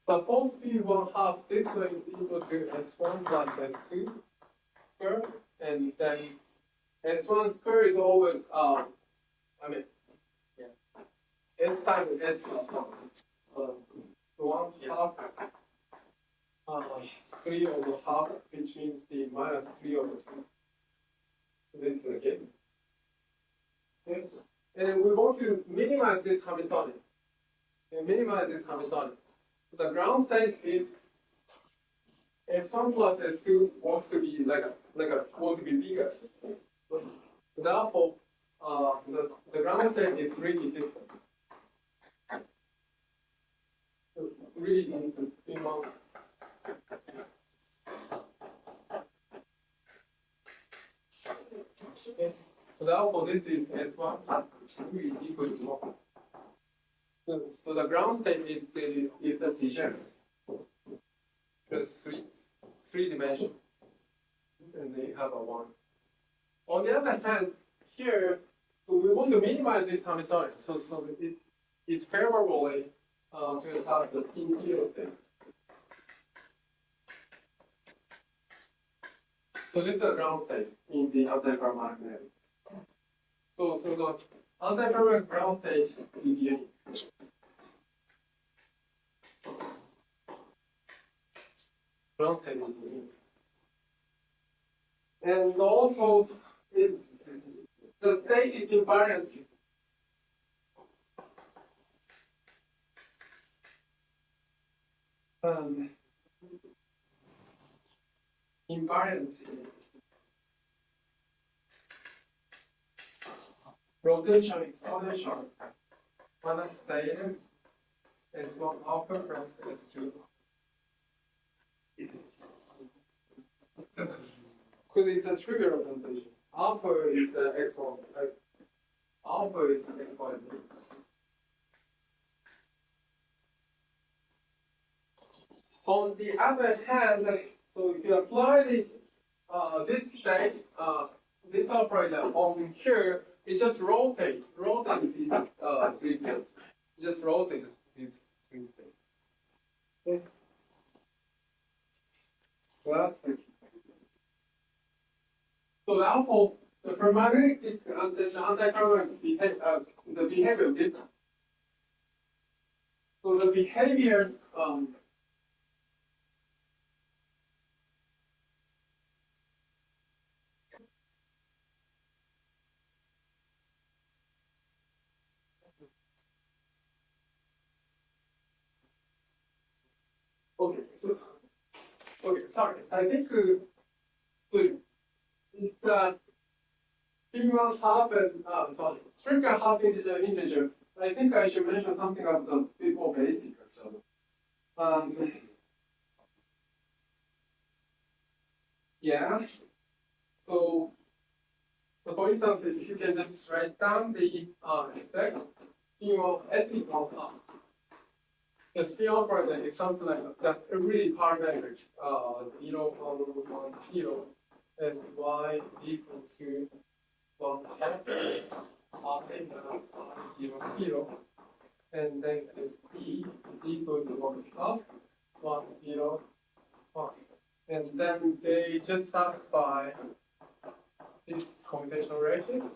Suppose P1 half, this one is equal to S1 plus S2 squared, and then S1 squared is always, S times S plus 1. So 1 half, 3 over half, which means the minus 3 over 2. So this is the case. Yes. And we want to minimize this Hamiltonian. The ground state is S1 plus S2 wants to be want to be bigger. So therefore, the ground state is really different. Really different. Okay. So therefore, this is S1 plus S2 is equal to 1. So the ground state is a degenerate. There's three dimensions, and they have a 1. On the other hand, here, so we want to minimize this Hamiltonian. So it's favorably to have the spin field state. So this is a ground state in the antiferromagnetic. So the antiferromagnetic ground state is unique. Ground state is unique. And also, the state is invariant. invariant rotation exponential one state is one alpha plus S2. Because it's a trivial representation. Alpha is the x1, right? Alpha is the x1. On the other hand, so if you apply this state, this operator on here, it just rotates these three states. It just rotates these three states. Okay. Well, so therefore, the ferromagnetic and the anti-clockwise the behavior different. So the behavior okay, so sorry, I think so it's P1 half and sorry, frequent half integer. I think I should mention something of the bit more basic actually. Yeah. So for instance, if you can just write down the effect P1 S equals the spin operator is something like that really parametric 0, 1, 0 as y equal to 1 half n 0, 0, and then as b is equal to 1 half 1, 0, 1. And then they just satisfy this computational ratio.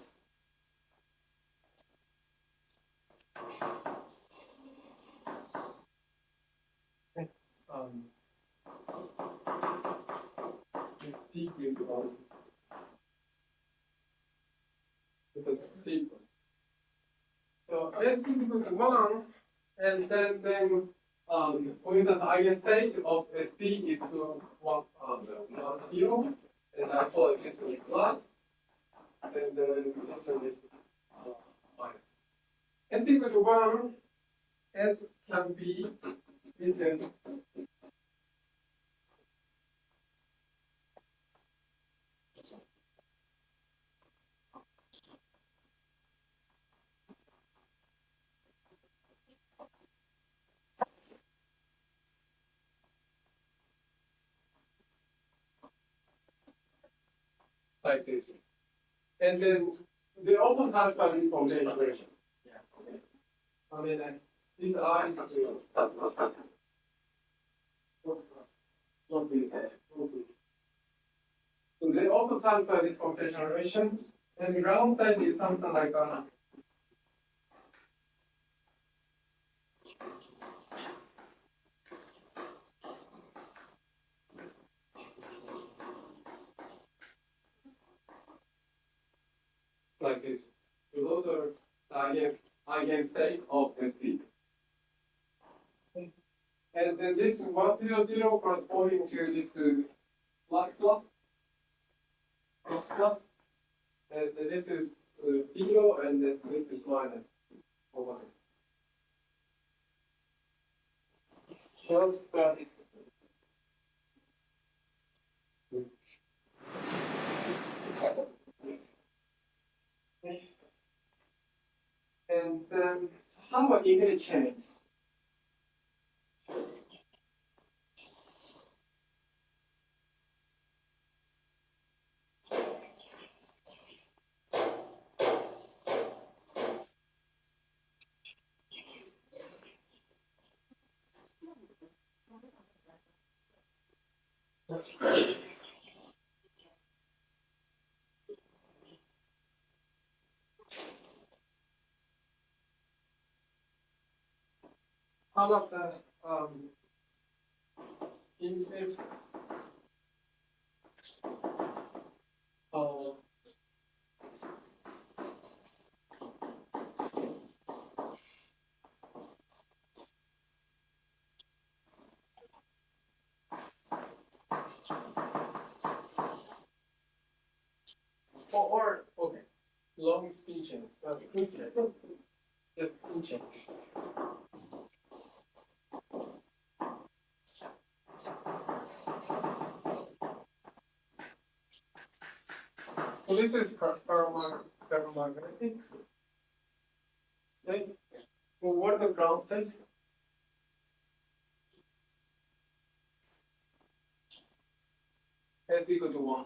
It's deeply involved. It's a sequence. So S is equal to 1, and then for instance, eigenstate of SP is to 1, 0, and I call it this one plus, and then this one is minus. S equal to 1, S can be written like this. And then they also have some information equation. Yeah. Okay. I mean, these are so they also satisfy this computational relation. And the ground state is something like this. So those are the eigenstate of SP. And then this 1, 0, 0 corresponding to this plus, and then this is 0, and then this is minus or 1. Shows that and then how about image chains? How about the image or okay, long speeching, just speeching. So this is ferromagnetic. Okay. Well, what are the ground states? S equal to 1.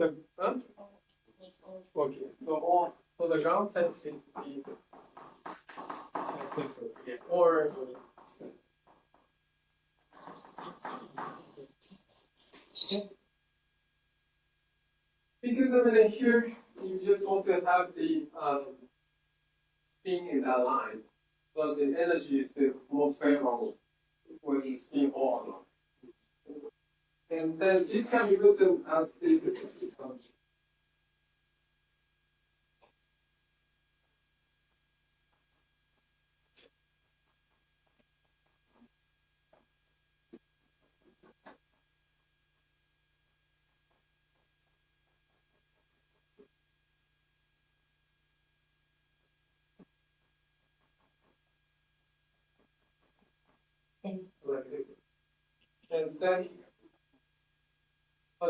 Okay. So the ground state is this, or because I mean here you just want to have the spin in that line, but the energy is the most favorable when you spin all along. And then it can be written as the like this. And then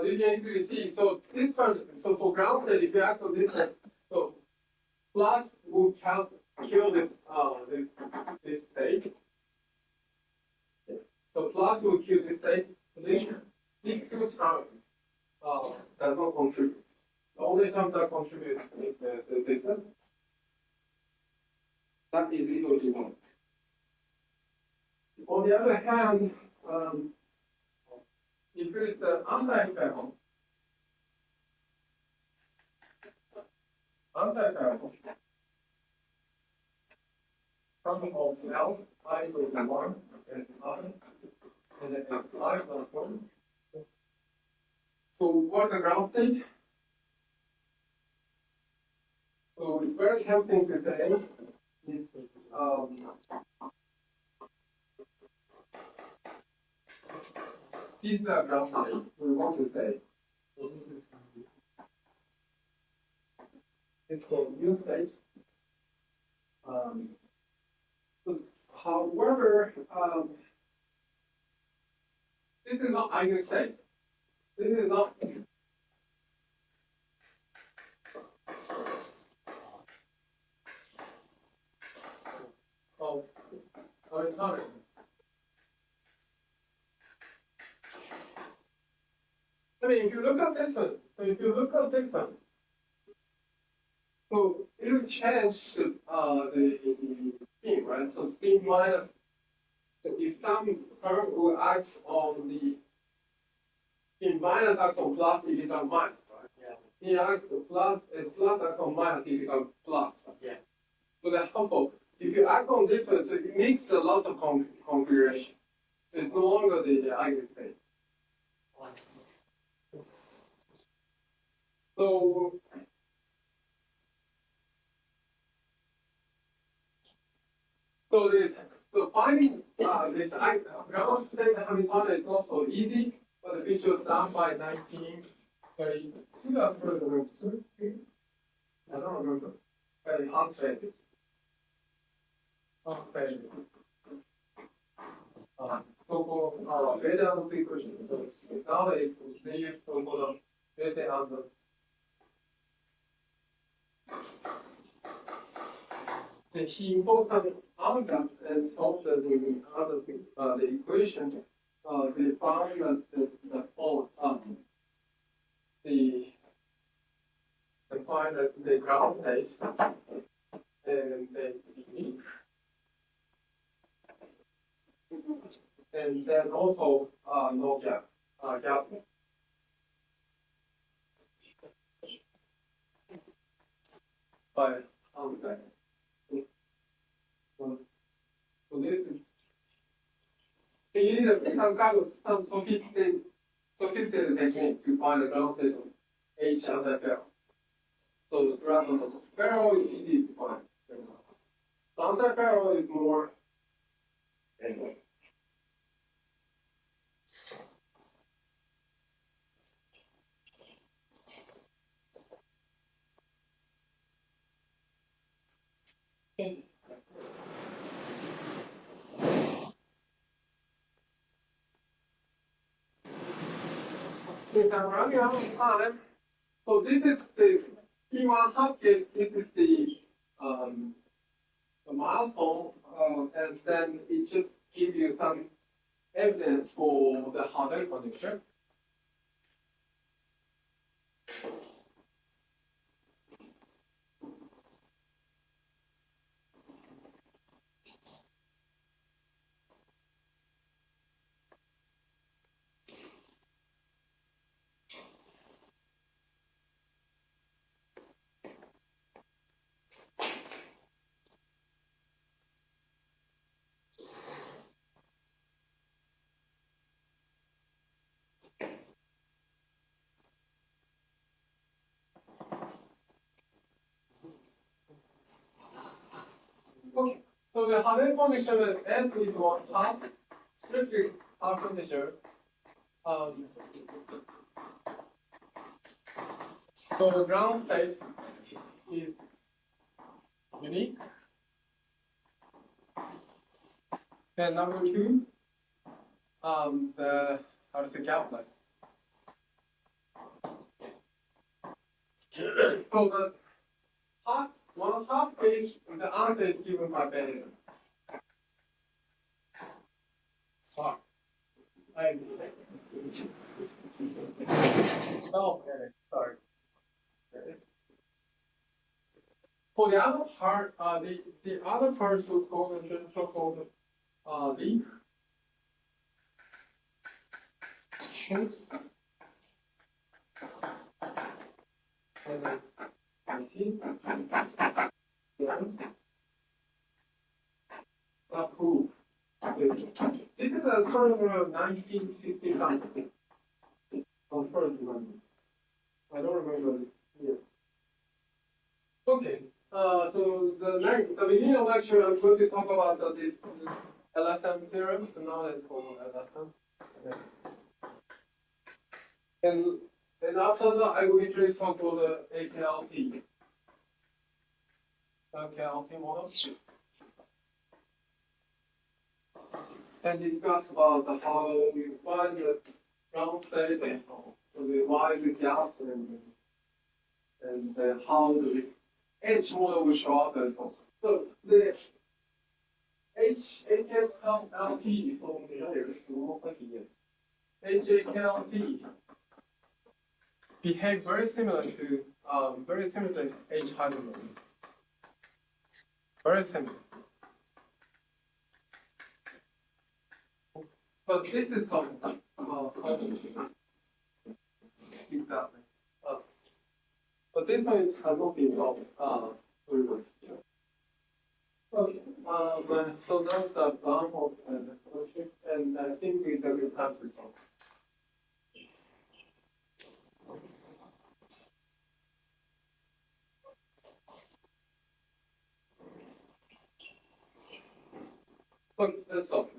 you can easily see, so this one, so for grounded, if you ask for this one, so plus will kill this this state. So plus will kill this state. Link two times does not contribute. The only time that contributes is this one. That is equal to 1. On the other hand, if it's the anti-ferro, something of L, I equal to 1, is nothing, and then it's I plus 1. So what's the ground state? So it's very tempting to say these are ground state. We want to say it's called new state. However, this is not eigenstate. This is not. Oh, it's not. I mean, if you look at this one, so it will change the spin, right? So spin minus, if some current will act on the spin minus acts on plus, it becomes minus, right? Yeah. It acts plus, as plus acts on minus, it becomes plus. Yeah. So that's helpful. If you act on this one, so it makes a lot of configuration. It's no longer the eigenstate. So finding this ground state Hamiltonian is not so easy, but the picture was done by 1932. I don't remember. Very Hansfeld. So-called Vedant equation. Nowadays, they use so-called Vedant. He imposed some algorithm and solved the equation. They found that they find that the ground state and they unique. And then also no gap. By algorithm. So this is you need some kind of some sophisticated technique to find the ground state of H under ferro. So rather ferro is easy to find. The under ferro is more anyway. Since I'm running out of time, so this is the P1 case. This is the milestone, and then it just gives you some evidence for the Harden condition. Okay, so the Harden condition is S is one half, strictly half integer. So the ground state is unique. Then number two, the how to say gapless. So the one half case, the answer is given by Bailey. Sorry. Oh, okay, sorry. For the other part, the other part is called leap. Shoot. And then 19. Yeah. Approved. This is a current of 1965. On first one. I don't remember this year. Okay. So the beginning of lecture, I'm going to talk about this LSM theorem. So now let's go LSM. Okay. And after that, I will introduce talk about the AKLT. AKLT model. And discuss about how we find the ground state and why the gaps and how the H model will show up and so on. So the HAKLT is over here. HAKLT behave very similar to H hydrogen. Very similar. But this is something exactly. But this one has not been solved. Reverse. Okay. So that's the plan of the project, and I think it's a good time to solve. Okay, let's stop.